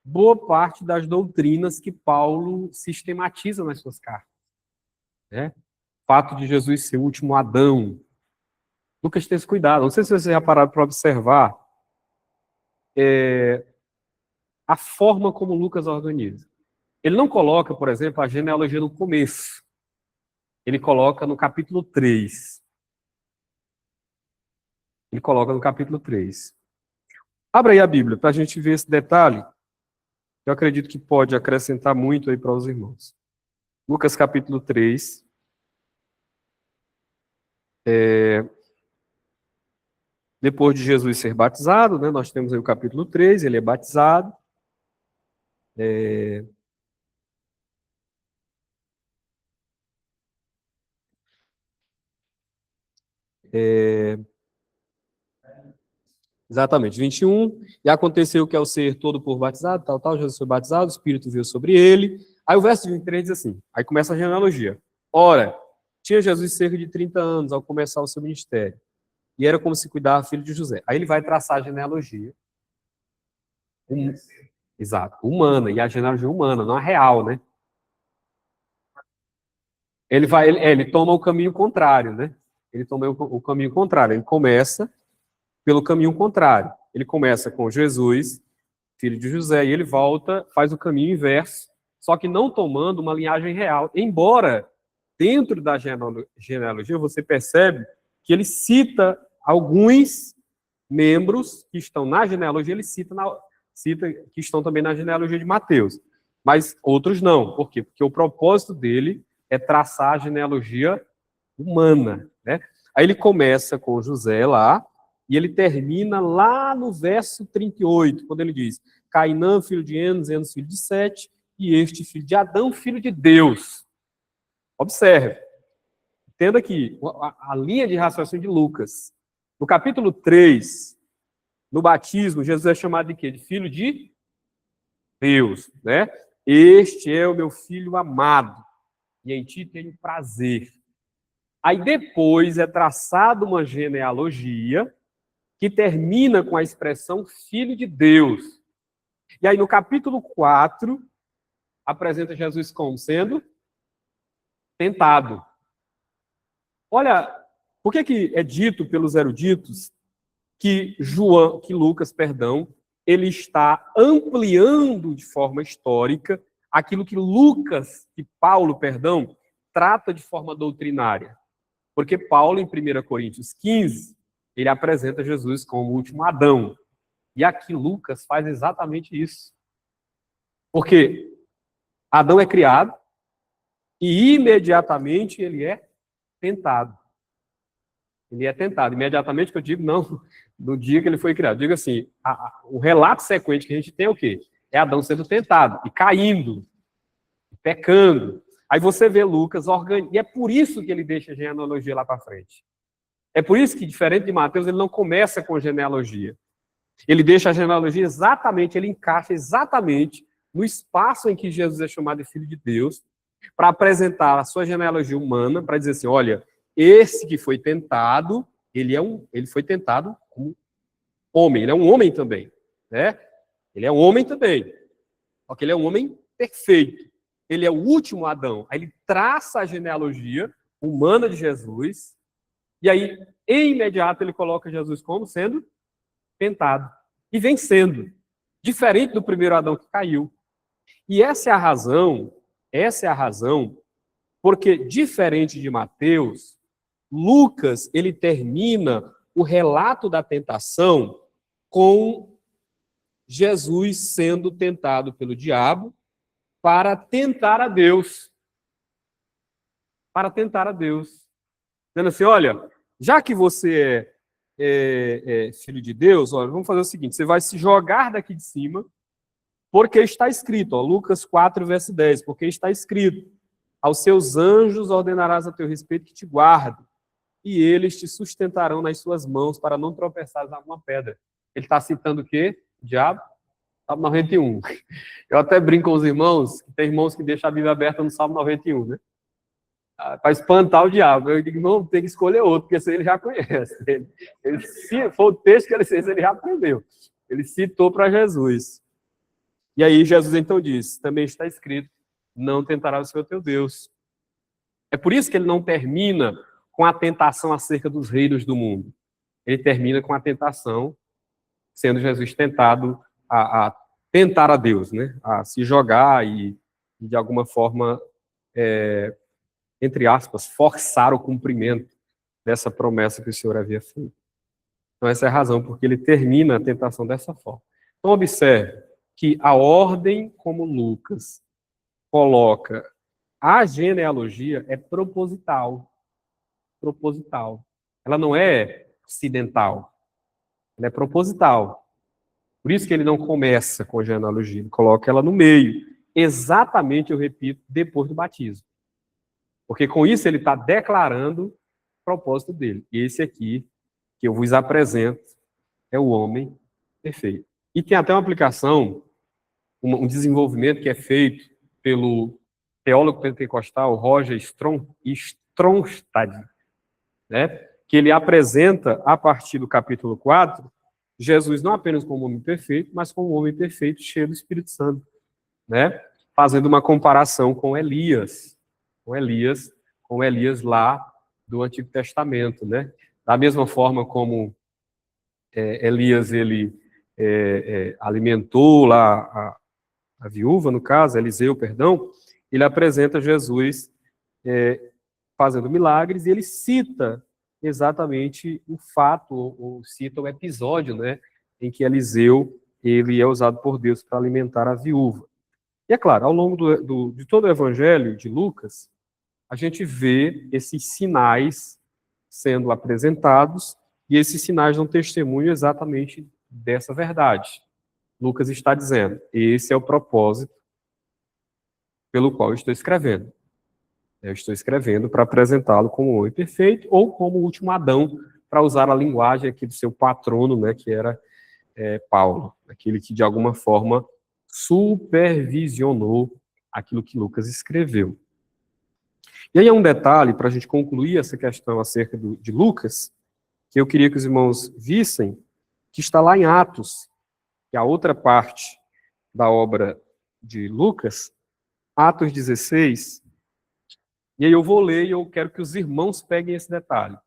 boa parte das doutrinas que Paulo sistematiza nas suas cartas. Né? O fato de Jesus ser o último Adão. Lucas tem esse cuidado. Não sei se você já pararam para observar a forma como Lucas organiza. Ele não coloca, por exemplo, a genealogia no começo. Ele coloca no capítulo 3. Ele coloca no capítulo 3. Abra aí a Bíblia para a gente ver esse detalhe. Eu acredito que pode acrescentar muito aí para os irmãos. Lucas capítulo 3. Depois de Jesus ser batizado, né, nós temos aí o capítulo 3, ele é batizado. Exatamente, 21. E aconteceu que ao ser todo por batizado, tal, Jesus foi batizado, o Espírito veio sobre ele. Aí o verso 23 diz assim, aí começa a genealogia. Ora, tinha Jesus cerca de 30 anos ao começar o seu ministério. E era como se cuidava filho de José. Aí ele vai traçar a genealogia. Exato, humana, e a genealogia humana, não a real, né? Ele toma o caminho contrário, né? Ele toma o caminho contrário. Ele começa pelo caminho contrário. Ele começa com Jesus, filho de José, e ele volta, faz o caminho inverso, só que não tomando uma linhagem real. Embora, dentro da genealogia, você percebe que ele cita alguns membros que estão na genealogia, ele cita que estão também na genealogia de Mateus, mas outros não. Por quê? Porque o propósito dele é traçar a genealogia humana, né? Aí ele começa com José lá, e ele termina lá no verso 38, quando ele diz: Cainã, filho de Enos, Enos, filho de Sete, e este, filho de Adão, filho de Deus. Observe, entenda aqui a linha de raciocínio de Lucas. No capítulo 3, no batismo, Jesus é chamado de quê? De filho de Deus, né? Este é o meu filho amado, e em ti tenho prazer. Aí depois é traçada uma genealogia que termina com a expressão filho de Deus. E aí no capítulo 4, apresenta Jesus como sendo tentado. Olha, por que é dito pelos eruditos que Lucas, ele está ampliando de forma histórica aquilo que Paulo, trata de forma doutrinária? Porque Paulo, em 1 Coríntios 15, ele apresenta Jesus como o último Adão. E aqui Lucas faz exatamente isso. Porque Adão é criado e imediatamente ele é tentado. Ele é tentado. Imediatamente que eu digo, não, no dia que ele foi criado. Digo assim, o relato sequente que a gente tem é o quê? É Adão sendo tentado, e caindo, e pecando. Aí você vê Lucas e é por isso que ele deixa a genealogia lá para frente. É por isso que, diferente de Mateus, ele não começa com genealogia. Ele deixa a genealogia exatamente, ele encaixa exatamente no espaço em que Jesus é chamado de Filho de Deus, para apresentar a sua genealogia humana, para dizer assim, olha, esse que foi tentado, ele foi tentado como homem, ele é um homem também, né? Ele é um homem também, só que ele é um homem perfeito. Ele é o último Adão. Aí ele traça a genealogia humana de Jesus, e aí, em imediato, ele coloca Jesus como sendo tentado e vencendo, diferente do primeiro Adão que caiu. E essa é a razão, porque, diferente de Mateus, Lucas, ele termina o relato da tentação com Jesus sendo tentado pelo diabo para tentar a Deus. Para tentar a Deus. Dizendo assim, olha, já que você é filho de Deus, olha, vamos fazer o seguinte, você vai se jogar daqui de cima, porque está escrito, ó, Lucas 4, verso 10, porque está escrito, aos seus anjos ordenarás a teu respeito que te guardem, e eles te sustentarão nas suas mãos para não tropeçares em alguma pedra. Ele está citando o quê? O diabo? Salmo 91. Eu até brinco com os irmãos, que tem irmãos que deixam a Bíblia aberta no Salmo 91, né? Para espantar o diabo. Eu digo, não, tem que escolher outro, porque esse ele já conhece. Se for o texto que ele fez, ele já aprendeu. Ele citou para Jesus. E aí Jesus então diz, também está escrito, não tentarás o Senhor teu Deus. É por isso que ele não termina com a tentação acerca dos reinos do mundo. Ele termina com a tentação, sendo Jesus tentado a tentar a Deus, né? A se jogar e de alguma forma, entre aspas, forçar o cumprimento dessa promessa que o Senhor havia feito. Então essa é a razão porque ele termina a tentação dessa forma. Então observe que a ordem como Lucas coloca a genealogia é proposital. Proposital. Ela não é acidental. Ela é proposital. Por isso que ele não começa com a genealogia, ele coloca ela no meio. Exatamente, eu repito, depois do batismo. Porque com isso ele está declarando o propósito dele. E esse aqui, que eu vos apresento, é o homem perfeito. E tem até uma aplicação, um desenvolvimento que é feito pelo teólogo pentecostal Roger Stronstad, né? Que ele apresenta, a partir do capítulo 4, Jesus não apenas como homem perfeito, mas como homem perfeito cheio do Espírito Santo, né? Fazendo uma comparação com Elias lá do Antigo Testamento, né? Da mesma forma como Elias, ele alimentou lá a viúva, no caso, Eliseu, perdão, ele apresenta Jesus fazendo milagres, e ele cita exatamente o fato, ou cita o episódio, né, em que Eliseu ele é usado por Deus para alimentar a viúva. E é claro, ao longo de todo o evangelho de Lucas, a gente vê esses sinais sendo apresentados, e esses sinais dão testemunho exatamente dessa verdade. Lucas está dizendo, esse é o propósito pelo qual eu estou escrevendo. Eu estou escrevendo para apresentá-lo como o homem perfeito ou como o último Adão, para usar a linguagem aqui do seu patrono, né, que era Paulo, aquele que de alguma forma supervisionou aquilo que Lucas escreveu. E aí é um detalhe, para a gente concluir essa questão acerca de Lucas, que eu queria que os irmãos vissem, que está lá em Atos, que é a outra parte da obra de Lucas, Atos 16, e aí eu vou ler e eu quero que os irmãos peguem esse detalhe.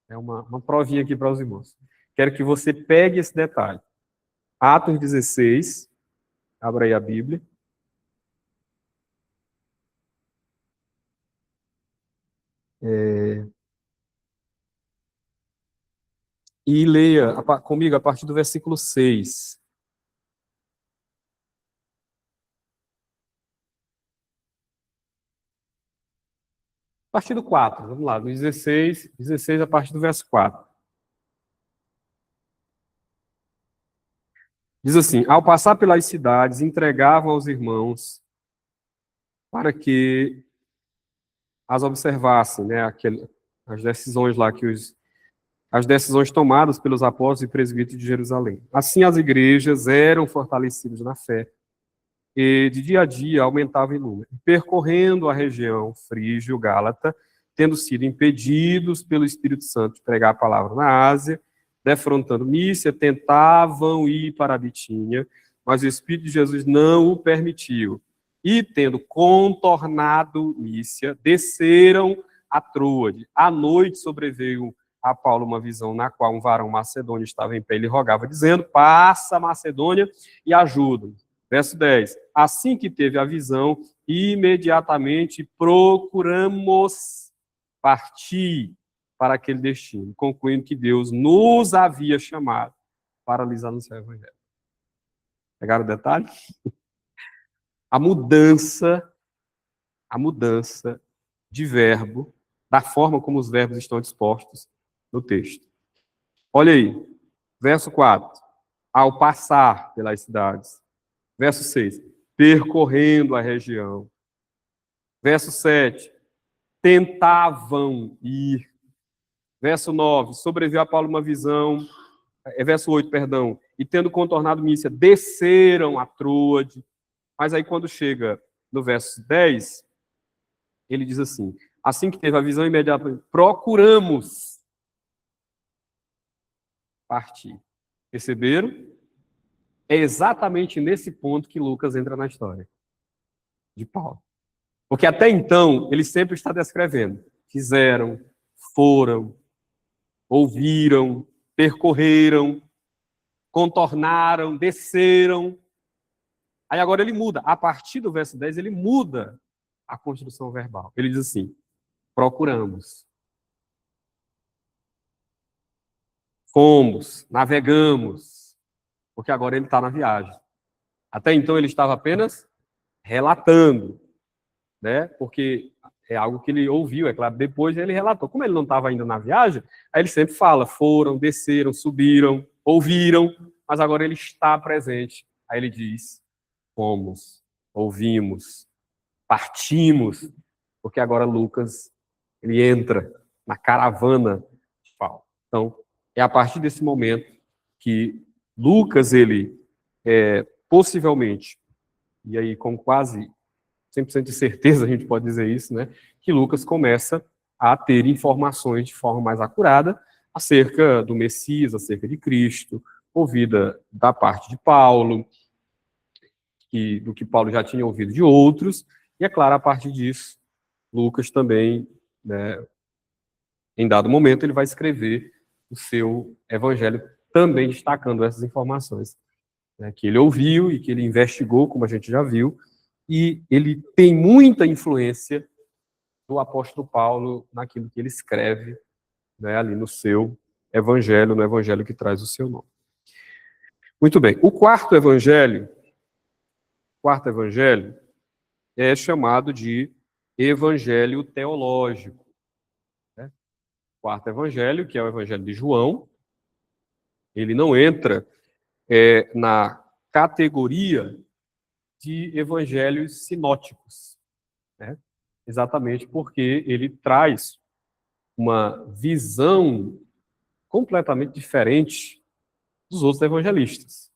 É uma provinha aqui para os irmãos. Quero que você pegue esse detalhe. Atos 16, abra aí a Bíblia. E leia comigo a partir do versículo 6. A partir do 4, vamos lá, do 16 a partir do verso 4. Diz assim: ao passar pelas cidades, entregavam aos irmãos para que as observassem, né, as decisões lá as decisões tomadas pelos apóstolos e presbíteros de Jerusalém. Assim as igrejas eram fortalecidas na fé e de dia a dia aumentavam em número, percorrendo a região frígio-gálata, tendo sido impedidos pelo Espírito Santo de pregar a palavra na Ásia, defrontando Mícia, tentavam ir para a Bitínia, mas o Espírito de Jesus não o permitiu. E, tendo contornado Mícia, desceram a Troade. À noite sobreveio a Paulo uma visão na qual um varão macedônio estava em pé e lhe rogava, dizendo: passa a Macedônia e ajuda-nos. Verso 10. Assim que teve a visão, imediatamente procuramos partir para aquele destino, concluindo que Deus nos havia chamado para lhes anunciar o evangelho. Pegaram o detalhe? A mudança de verbo, da forma como os verbos estão dispostos no texto. Olha aí, verso 4. Ao passar pelas cidades. Verso 6. Percorrendo a região. Verso 7. Tentavam ir. Verso 9. Sobreveio a Paulo uma visão. Verso 8, perdão. E tendo contornado Mícia, desceram a Troade. Mas aí quando chega no verso 10, ele diz assim: assim que teve a visão imediata, procuramos partir. Perceberam? É exatamente nesse ponto que Lucas entra na história de Paulo. Porque até então, ele sempre está descrevendo. Fizeram, foram, ouviram, percorreram, contornaram, desceram. Aí agora ele muda. A partir do verso 10, ele muda a construção verbal. Ele diz assim: procuramos. Fomos, navegamos. Porque agora ele está na viagem. Até então ele estava apenas relatando, né? Porque é algo que ele ouviu, é claro, depois ele relatou. Como ele não estava ainda na viagem, aí ele sempre fala: foram, desceram, subiram, ouviram, mas agora ele está presente. Aí ele diz: fomos, ouvimos, partimos, porque agora Lucas ele entra na caravana de Paulo. Então, é a partir desse momento que Lucas, ele possivelmente, e aí com quase 100% de certeza a gente pode dizer isso, né, que Lucas começa a ter informações de forma mais acurada acerca do Messias, acerca de Cristo, ouvida da parte de Paulo, do que Paulo já tinha ouvido de outros, e é claro, a partir disso, Lucas também, né, em dado momento, ele vai escrever o seu evangelho também destacando essas informações, né, que ele ouviu e que ele investigou, como a gente já viu, e ele tem muita influência do apóstolo Paulo naquilo que ele escreve, né, ali no seu evangelho, no evangelho que traz o seu nome. Muito bem. O quarto evangelho é chamado de evangelho teológico. Né? O quarto evangelho, que é o evangelho de João, ele não entra na categoria de evangelhos sinóticos, né? Exatamente porque ele traz uma visão completamente diferente dos outros evangelistas.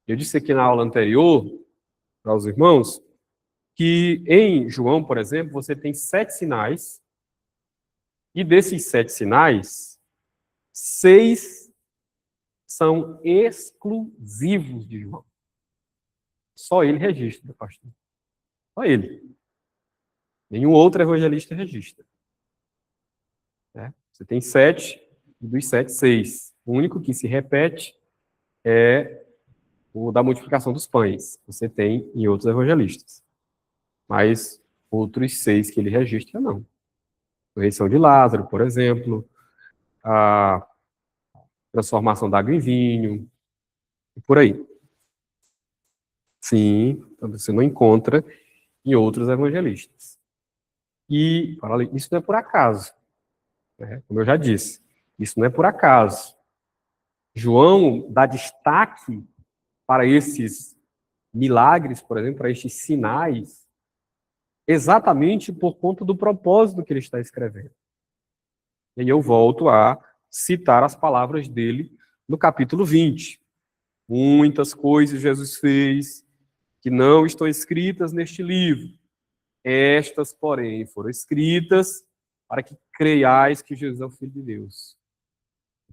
Eu disse aqui na aula anterior, para os irmãos, que em João, por exemplo, você tem 7 sinais, e desses 7 sinais, 6 são exclusivos de João. Só ele registra, pastor. Só ele. Nenhum outro evangelista registra. Né? Você tem 7, e dos 7, 6. O único que se repete é o da multiplicação dos pães. Você tem em outros evangelistas. Mas outros 6 que ele registra, não. A ressurreição de Lázaro, por exemplo, a transformação da água em vinho, e por aí. Sim, você não encontra em outros evangelistas. E, isso não é por acaso, né? Como eu já disse, isso não é por acaso. João dá destaque para esses milagres, por exemplo, para estes sinais, exatamente por conta do propósito que ele está escrevendo. E aí eu volto a citar as palavras dele no capítulo 20. Muitas coisas Jesus fez que não estão escritas neste livro. Estas, porém, foram escritas para que creiais que Jesus é o Filho de Deus.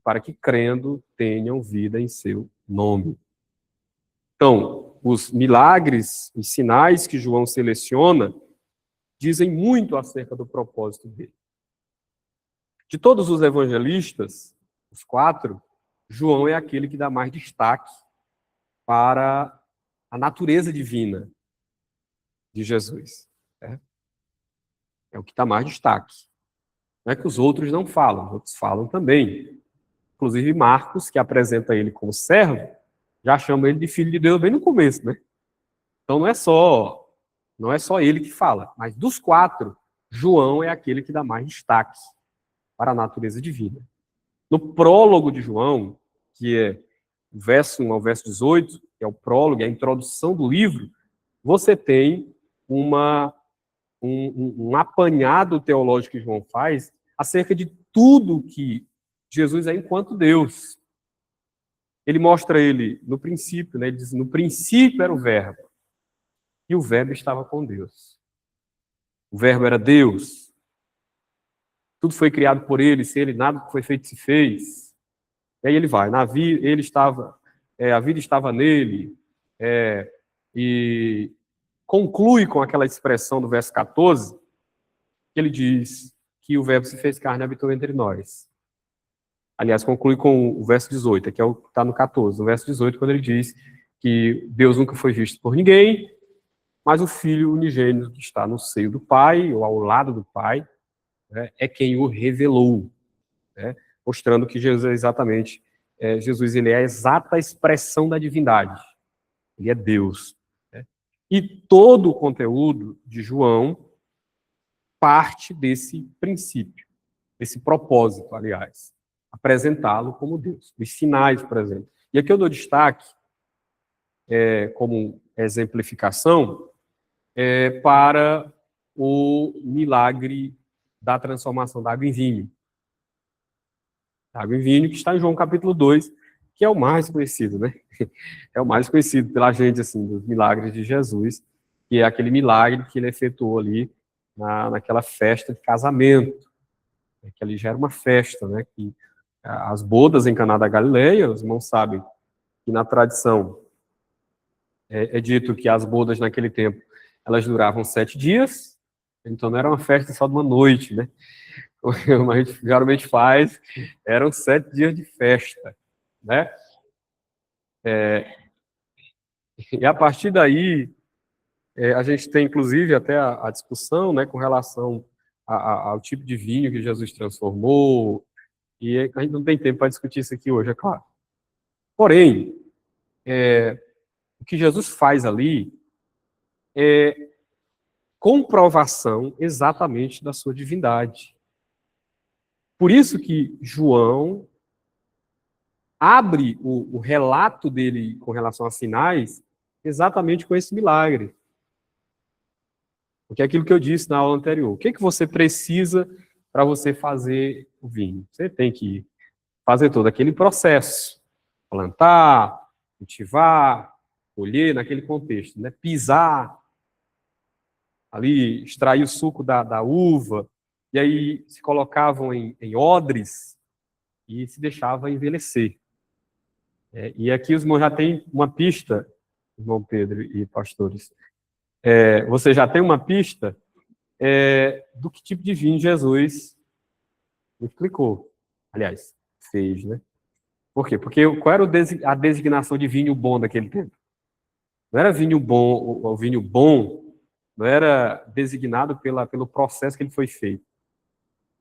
Para que, crendo, tenham vida em seu nome. Então, os milagres e sinais que João seleciona dizem muito acerca do propósito dele. De todos os evangelistas, os 4, João é aquele que dá mais destaque para a natureza divina de Jesus. É o que dá mais destaque. Não é que os outros não falam, os outros falam também. Inclusive Marcos, que apresenta ele como servo, já chama ele de filho de Deus bem no começo, né? Então não é só ele que fala, mas dos 4, João é aquele que dá mais destaque para a natureza divina. No prólogo de João, que é o verso 1 ao verso 18, que é o prólogo, é a introdução do livro, você tem um apanhado teológico que João faz acerca de tudo que Jesus é enquanto Deus. Ele mostra ele no princípio, né? Ele diz, no princípio era o verbo, e o verbo estava com Deus. O verbo era Deus. Tudo foi criado por ele, sem ele nada que foi feito se fez. E aí ele vai, a vida estava nele, e conclui com aquela expressão do verso 14, que ele diz que o verbo se fez carne e habitou entre nós. Aliás, conclui com o verso 18, que é o que está no 14. No verso 18, quando ele diz que Deus nunca foi visto por ninguém, mas o Filho unigênito que está no seio do Pai, ou ao lado do Pai, né, é quem o revelou, né, mostrando que Jesus é exatamente, Jesus ele é a exata expressão da divindade. Ele é Deus. Né? E todo o conteúdo de João parte desse princípio, desse propósito, aliás, apresentá-lo como Deus. Os sinais, por exemplo. E aqui eu dou destaque, como exemplificação, para o milagre da transformação da água em vinho. A água em vinho, que está em João capítulo 2, que é o mais conhecido, né? É o mais conhecido pela gente, assim, dos milagres de Jesus, que é aquele milagre que ele efetuou ali naquela festa de casamento, que ali já era uma festa, né? Que as bodas em Caná da Galileia, os irmãos sabem que na tradição é dito que as bodas naquele tempo elas duravam 7 dias, então não era uma festa só de uma noite, né? Como a gente geralmente faz, eram 7 dias de festa. né? E a partir daí, a gente tem, inclusive, até a discussão, né, com relação ao tipo de vinho que Jesus transformou, e a gente não tem tempo para discutir isso aqui hoje, é claro. Porém, o que Jesus faz ali é comprovação exatamente da sua divindade. Por isso que João abre o relato dele com relação a sinais exatamente com esse milagre. Porque é aquilo que eu disse na aula anterior. O que você precisa para você fazer o vinho? Você tem que fazer todo aquele processo. Plantar, cultivar, colher, naquele contexto, né? Pisar, ali, extrair o suco da uva, e aí se colocavam em odres e se deixava envelhecer. E aqui os irmãos já têm uma pista, irmão Pedro e pastores. Você já tem uma pista do que tipo de vinho Jesus explicou. Aliás, fez, né? Por quê? Porque qual era a designação de vinho bom daquele tempo? Não era vinho bom, o vinho bom não era designado pelo processo que ele foi feito.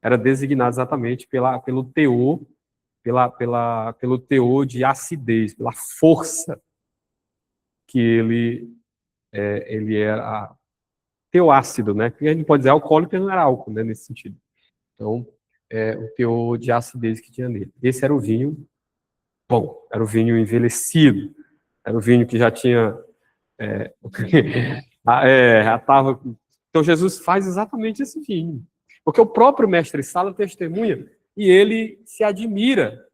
Era designado exatamente pelo teor, pelo teor de acidez, pela força que ele era teor ácido, né? Que a gente pode dizer alcoólico, porque não era álcool, né, nesse sentido. Então, o teor de acidez que tinha nele. Esse era o vinho bom, era o vinho envelhecido, era o vinho que já tinha já estava. Então Jesus faz exatamente esse vinho, porque o próprio mestre Sala testemunha e ele se admira,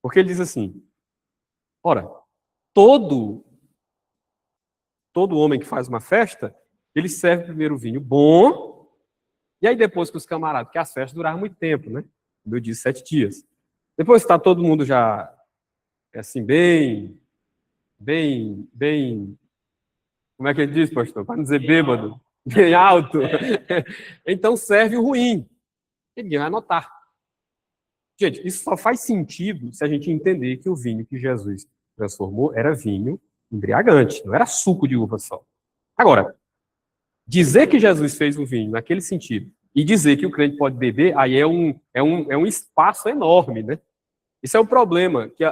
porque ele diz assim: ora, todo homem que faz uma festa, ele serve primeiro o vinho bom, e aí depois que os camaradas, porque as festas duravam muito tempo, né? Como eu disse, 7 dias. Depois que está todo mundo já assim, bem, como é que ele diz, pastor? Para não dizer bêbado, bem alto. Então serve o ruim. E ninguém vai notar. Gente, isso só faz sentido se a gente entender que o vinho que Jesus transformou era vinho embriagante, não era suco de uva só. Agora, dizer que Jesus fez um vinho naquele sentido e dizer que o crente pode beber, aí é um espaço enorme, né? Isso é o problema, que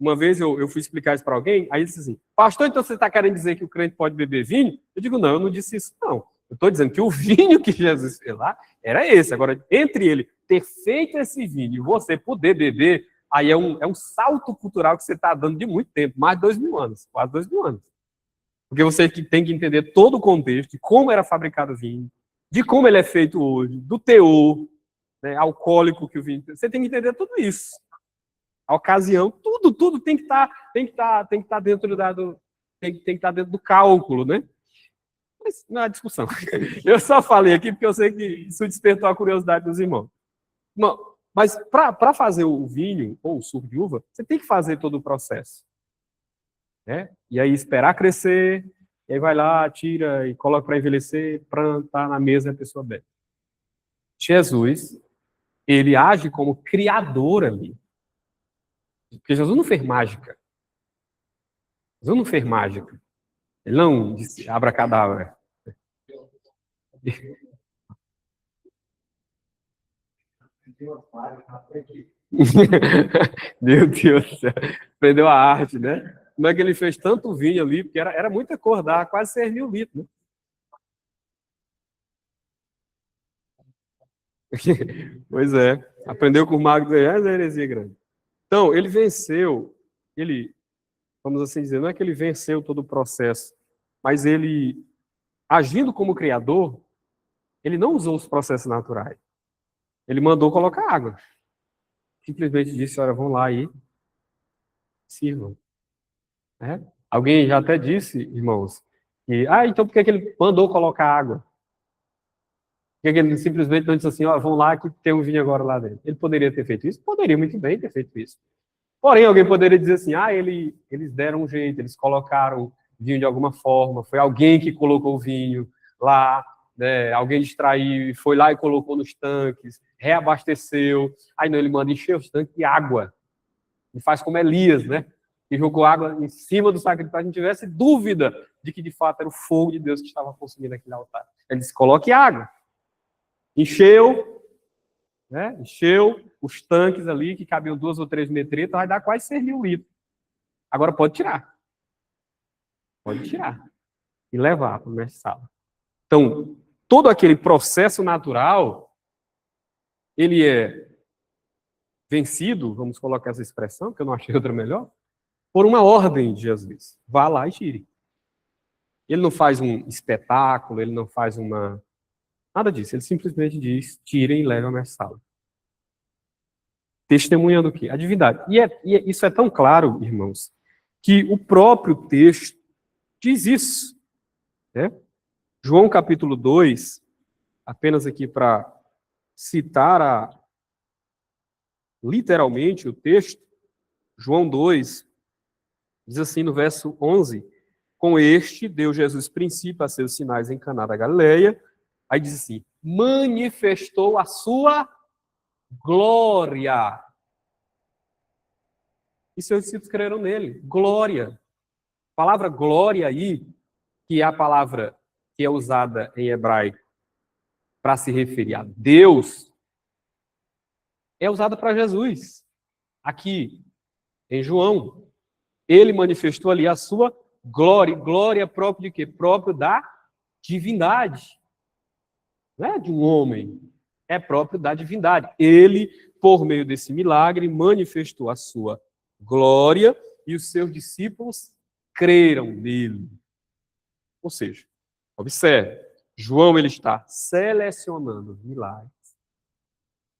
uma vez eu fui explicar isso para alguém, aí ele disse assim: pastor, então você está querendo dizer que o crente pode beber vinho? Eu digo, não, eu não disse isso, não. Eu estou dizendo que o vinho que Jesus fez lá era esse. Agora, entre ele ter feito esse vinho e você poder beber, aí é um salto cultural que você está dando de muito tempo, mais de 2000 anos, quase 2000 anos. Porque você tem que entender todo o contexto de como era fabricado o vinho, de como ele é feito hoje, do teor, né, alcoólico que o vinho tem. Você tem que entender tudo isso. A ocasião, tudo tem que estar dentro do cálculo, né? Mas não é discussão. Eu só falei aqui porque eu sei que isso despertou a curiosidade dos irmãos. Mas para fazer o vinho ou o suco de uva, você tem que fazer todo o processo, né? E aí esperar crescer, e aí vai lá, tira e coloca para envelhecer, plantar na mesa e a pessoa bebe. Jesus, ele age como criador ali. Porque Jesus não fez mágica. Jesus não fez mágica. Ele não disse abracadabra. Meu Deus do céu. Aprendeu a arte, né? Como é que ele fez tanto vinho ali? Porque era muita cor, dava quase 6.000 litros, né? Pois é. Aprendeu com o mago do heresia grande. Então, ele venceu, vamos assim dizer, não é que ele venceu todo o processo, mas ele, agindo como criador, ele não usou os processos naturais. Ele mandou colocar água. Simplesmente disse, olha, vão lá e sirvam. Né? Alguém já até disse, irmãos, que, então por que ele mandou colocar água? Por que ele simplesmente não disse assim, ó, vão lá que tem um vinho agora lá dentro? Ele poderia ter feito isso? Poderia muito bem ter feito isso. Porém, alguém poderia dizer assim, eles deram um jeito, eles colocaram vinho de alguma forma, foi alguém que colocou o vinho lá, né, alguém distraiu e foi lá e colocou nos tanques, reabasteceu, aí não, ele manda encher os tanques de água. E faz como Elias, né? Que jogou água em cima do sacrifício, para que não tivesse dúvida de que, de fato, era o fogo de Deus que estava consumindo aquele altar. Ele disse, coloque água. Encheu, né? Encheu os tanques ali, que cabiam 2 ou 3 metretas, vai dar quase 6.000 litros. Agora pode tirar. Pode tirar. E levar para o mestre-sala. Então, todo aquele processo natural, ele é vencido, vamos colocar essa expressão, que eu não achei outra melhor, por uma ordem de Jesus. Vá lá e tire. Ele não faz um espetáculo, ele não faz nada disso. Ele simplesmente diz, tirem e levem a mestre-sala. Testemunhando o quê? A divindade. Isso é tão claro, irmãos, que o próprio texto diz isso. Né? João capítulo 2, apenas aqui para citar literalmente o texto, João 2, diz assim no verso 11, com este deu Jesus princípio a seus sinais em Caná da Galileia, aí diz assim, manifestou a sua glória. E seus discípulos creram nele, glória. A palavra glória aí, que é a palavra que é usada em hebraico para se referir a Deus, é usada para Jesus. Aqui, em João, ele manifestou ali a sua glória. Glória própria de quê? Próprio da divindade. Não é de um homem, é próprio da divindade. Ele, por meio desse milagre, manifestou a sua glória e os seus discípulos creram nele. Ou seja, observe, João ele está selecionando milagres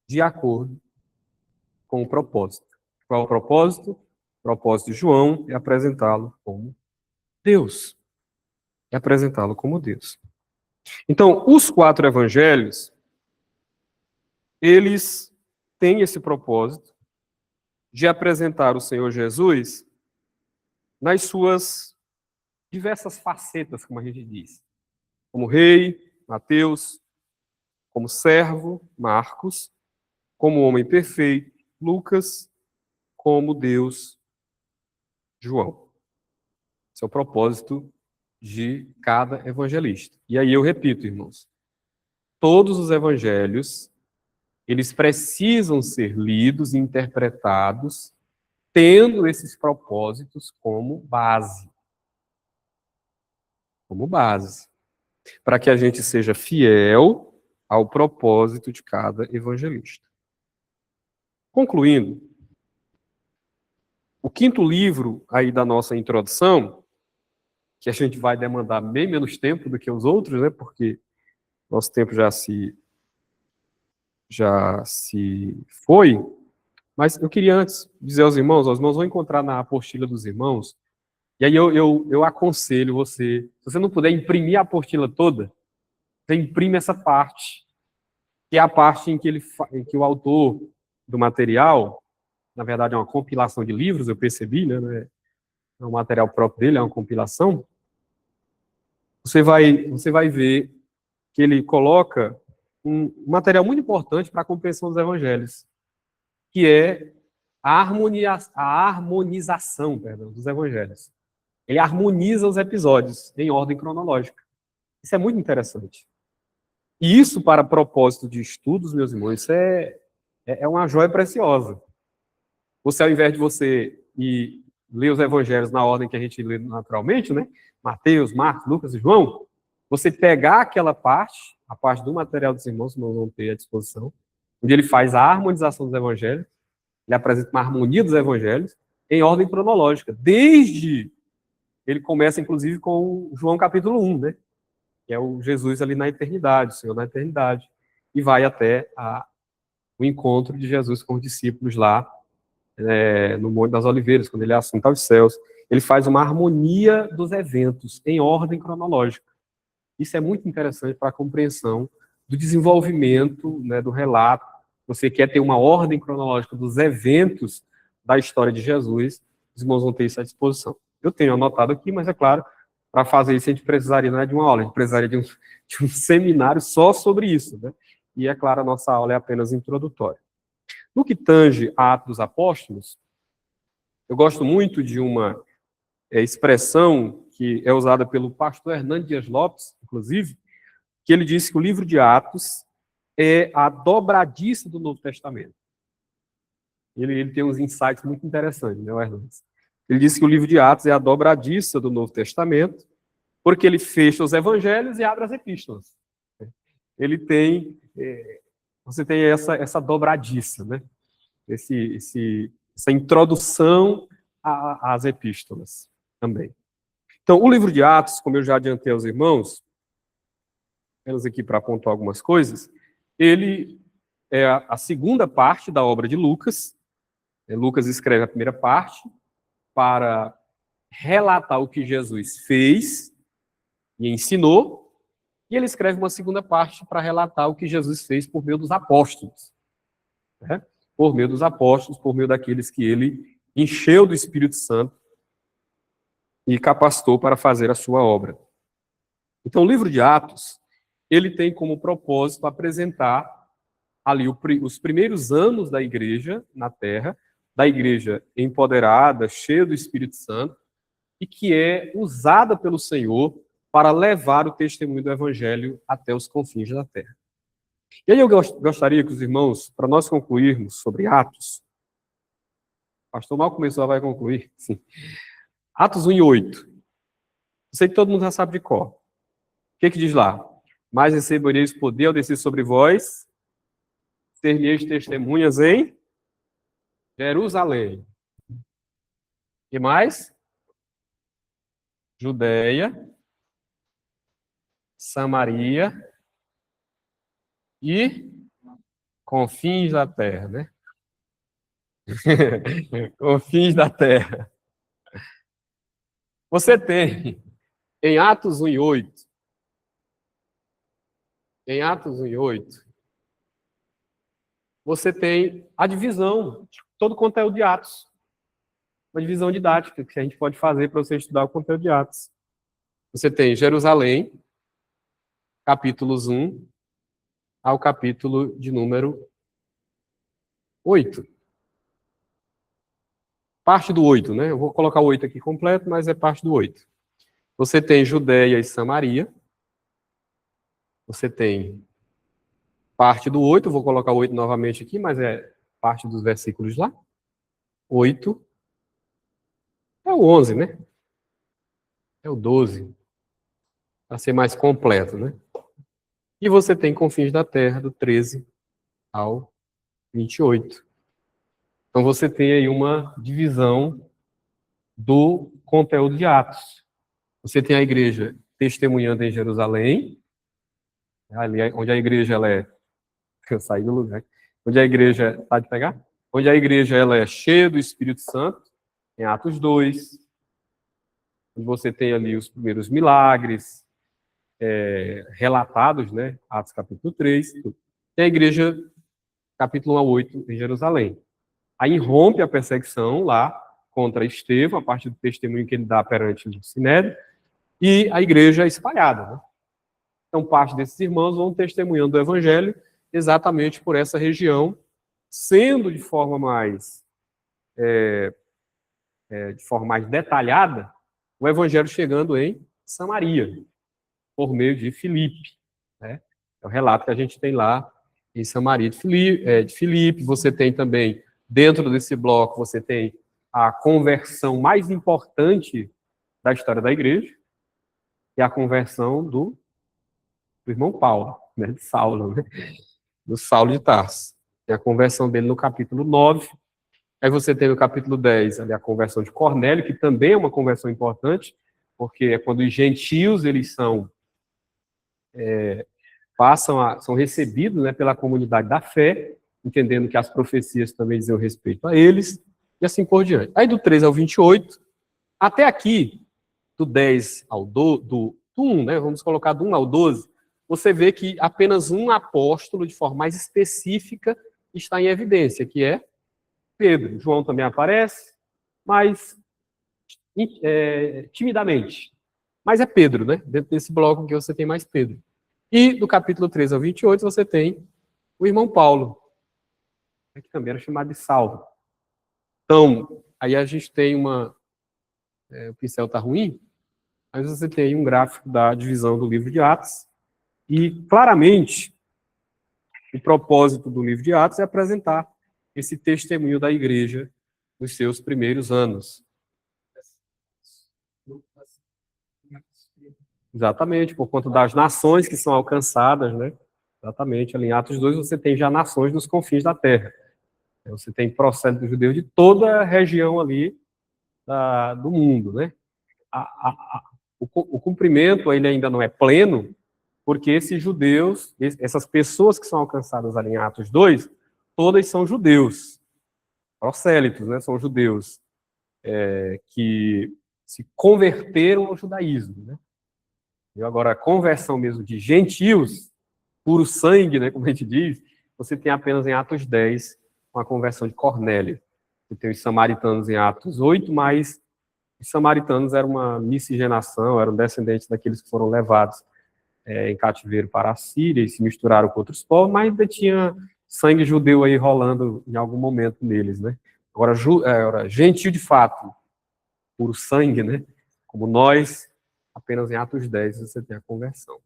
de acordo com o propósito. Qual é o propósito? O propósito de João é apresentá-lo como Deus. É apresentá-lo como Deus. Então, os 4 evangelhos, eles têm esse propósito de apresentar o Senhor Jesus nas suas diversas facetas, como a gente diz. Como rei, Mateus, como servo, Marcos, como homem perfeito, Lucas, como Deus, João. Esse é o propósito de cada evangelista. E aí eu repito, irmãos, todos os evangelhos, eles precisam ser lidos e interpretados tendo esses propósitos como base. Como base. Para que a gente seja fiel ao propósito de cada evangelista. Concluindo, o 5º livro aí da nossa introdução, que a gente vai demandar bem menos tempo do que os outros, né? Porque nosso tempo já se foi, mas eu queria antes dizer aos irmãos vão encontrar na apostila dos irmãos, e aí eu aconselho você, se você não puder imprimir a apostila toda, você imprime essa parte, que é a parte em que o autor do material, na verdade é uma compilação de livros, eu percebi, né? Não é um material próprio dele, é uma compilação. Você vai ver que ele coloca um material muito importante para a compreensão dos evangelhos, que é a harmonização dos evangelhos. Ele harmoniza os episódios em ordem cronológica. Isso é muito interessante. E isso, para propósito de estudos, meus irmãos, isso é uma joia preciosa. Você, ao invés de você ir ler os evangelhos na ordem que a gente lê naturalmente, né? Mateus, Marcos, Lucas e João, você pegar aquela parte, a parte do material dos irmãos, que nós vamos ter à disposição, onde ele faz a harmonização dos evangelhos, ele apresenta uma harmonia dos evangelhos em ordem cronológica, desde ele começa, inclusive, com João capítulo 1, né? Que é o Jesus ali na eternidade, o Senhor na eternidade, e vai até o encontro de Jesus com os discípulos lá, no Monte das Oliveiras, quando ele assunta aos céus. Ele faz uma harmonia dos eventos em ordem cronológica. Isso é muito interessante para a compreensão do desenvolvimento, né, do relato. Você quer ter uma ordem cronológica dos eventos da história de Jesus, os irmãos vão ter isso à disposição. Eu tenho anotado aqui, mas é claro, para fazer isso, a gente precisaria, não é de uma aula, a gente precisaria de um seminário só sobre isso, né? E, é claro, a nossa aula é apenas introdutória. No que tange a Atos dos Apóstolos, eu gosto muito de uma expressão que é usada pelo pastor Hernando Dias Lopes, inclusive, que ele disse que o livro de Atos é a dobradiça do Novo Testamento. Ele tem uns insights muito interessantes, né, Hernando? Ele disse que o livro de Atos é a dobradiça do Novo Testamento, porque ele fecha os evangelhos e abre as epístolas. Ele tem, você tem essa dobradiça, né? Essa introdução às epístolas também. Então, o livro de Atos, como eu já adiantei aos irmãos, apenas aqui para apontar algumas coisas, ele é a segunda parte da obra de Lucas. Lucas escreve a primeira parte para relatar o que Jesus fez e ensinou, e ele escreve uma segunda parte para relatar o que Jesus fez por meio dos apóstolos. Né? Por meio dos apóstolos, por meio daqueles que ele encheu do Espírito Santo e capacitou para fazer a sua obra. Então, o livro de Atos, ele tem como propósito apresentar ali os primeiros anos da igreja na Terra, da igreja empoderada, cheia do Espírito Santo, e que é usada pelo Senhor para levar o testemunho do Evangelho até os confins da Terra. E aí eu gostaria que os irmãos, para nós concluirmos sobre Atos, o pastor mal começou, vai concluir, sim. Atos 1 e 8. Eu sei que todo mundo já sabe de cor. O que diz lá? Mas recebereis poder ao descer sobre vós, ser-me-eis testemunhas em Jerusalém. E mais? Judeia, Samaria e confins da terra, né? Confins da terra. Você tem, em Atos 1 e 8, você tem a divisão, todo o conteúdo de Atos. Uma divisão didática que a gente pode fazer para você estudar o conteúdo de Atos. Você tem Jerusalém, capítulos 1 ao capítulo de número 8. Parte do 8, né? Eu vou colocar o 8 aqui completo, mas é parte do 8. Você tem Judeia e Samaria. Você tem parte do 8, vou colocar o 8 novamente aqui, mas é parte dos versículos lá. 8. É o 11, né? É o 12. Para ser mais completo, né? E você tem confins da terra, do 13 ao 28. Então você tem aí uma divisão do conteúdo de Atos. Você tem a igreja testemunhando em Jerusalém, ali onde a igreja ela é... Eu saí do lugar. Onde a igreja... Pode pegar? Onde a igreja ela é cheia do Espírito Santo, em Atos 2. Onde você tem ali os primeiros milagres relatados, né? Atos capítulo 3. Tem a igreja, capítulo 1 a 8, em Jerusalém. Aí rompe a perseguição lá contra Estevão, a partir do testemunho que ele dá perante o Sinédrio, e a igreja é espalhada. Né? Então, parte desses irmãos vão testemunhando o evangelho exatamente por essa região, sendo de forma mais detalhada, o evangelho chegando em Samaria, por meio de Filipe. Né? É o relato que a gente tem lá em Samaria de Filipe. Você tem também, dentro desse bloco, você tem a conversão mais importante da história da igreja, que é a conversão do irmão Paulo, né, de Saulo, né, do Saulo de Tarso. Tem a conversão dele no capítulo 9. Aí você tem no capítulo 10 ali a conversão de Cornélio, que também é uma conversão importante, porque é quando os gentios eles são recebidos, né, pela comunidade da fé, entendendo que as profecias também dizem respeito a eles, e assim por diante. Aí do 13 ao 28, até aqui, do 10 ao do 1, né, vamos colocar do 1 ao 12, você vê que apenas um apóstolo, de forma mais específica, está em evidência, que é Pedro. João também aparece, mas timidamente. Mas é Pedro, né? Dentro desse bloco que você tem mais Pedro. E do capítulo 13 ao 28, você tem o irmão Paulo, que também era chamado de Saulo. Então, aí a gente tem o pincel está ruim, mas você tem um gráfico da divisão do livro de Atos, e claramente o propósito do livro de Atos é apresentar esse testemunho da igreja nos seus primeiros anos. Exatamente, por conta das nações que são alcançadas, né? Exatamente, ali em Atos 2 você tem já nações dos confins da terra. Você tem prosélito judeu de toda a região ali do mundo, né? O cumprimento ele ainda não é pleno, porque esses judeus, essas pessoas que são alcançadas ali em Atos 2, todas são judeus, prosélitos, né? São judeus que se converteram ao judaísmo, né? E agora, a conversão mesmo de gentios, puro sangue, né, como a gente diz, você tem apenas em Atos 10, com a conversão de Cornélio. Você tem os samaritanos em Atos 8, mas os samaritanos eram uma miscigenação, eram descendentes daqueles que foram levados em cativeiro para a Síria e se misturaram com outros povos, mas ainda tinha sangue judeu aí rolando em algum momento neles, né? Agora, gentil de fato, puro sangue, né? Como nós, apenas em Atos 10 você tem a conversão.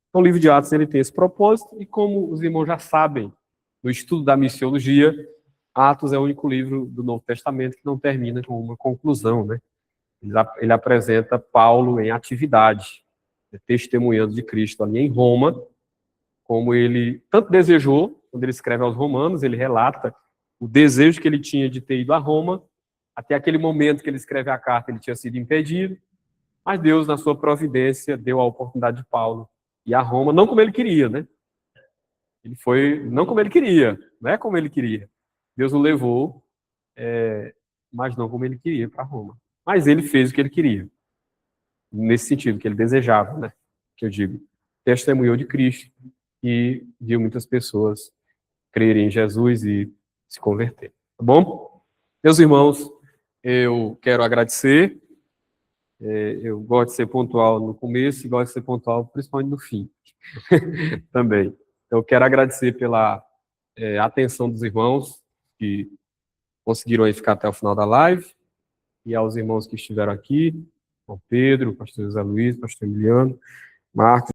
Então, o livro de Atos ele tem esse propósito, e como os irmãos já sabem, no estudo da missiologia, Atos é o único livro do Novo Testamento que não termina com uma conclusão, né? Ele apresenta Paulo em atividade, testemunhando de Cristo ali em Roma, como ele tanto desejou, quando ele escreve aos Romanos, ele relata o desejo que ele tinha de ter ido a Roma. Até aquele momento que ele escreve a carta, ele tinha sido impedido, mas Deus, na sua providência, deu a oportunidade de Paulo ir a Roma, não como ele queria, né? Ele foi, não como ele queria, não é como ele queria. Deus o levou, mas não como ele queria para Roma. Mas ele fez o que ele queria, nesse sentido, que ele desejava, né? Que eu digo, testemunhou de Cristo e viu muitas pessoas crerem em Jesus e se converter. Tá bom? Meus irmãos, eu quero agradecer. Eu gosto de ser pontual no começo e gosto de ser pontual principalmente no fim também. Então, eu quero agradecer pela atenção dos irmãos que conseguiram aí ficar até o final da live, e aos irmãos que estiveram aqui, ao Pedro, pastor José Luiz, pastor Emiliano, Marcos.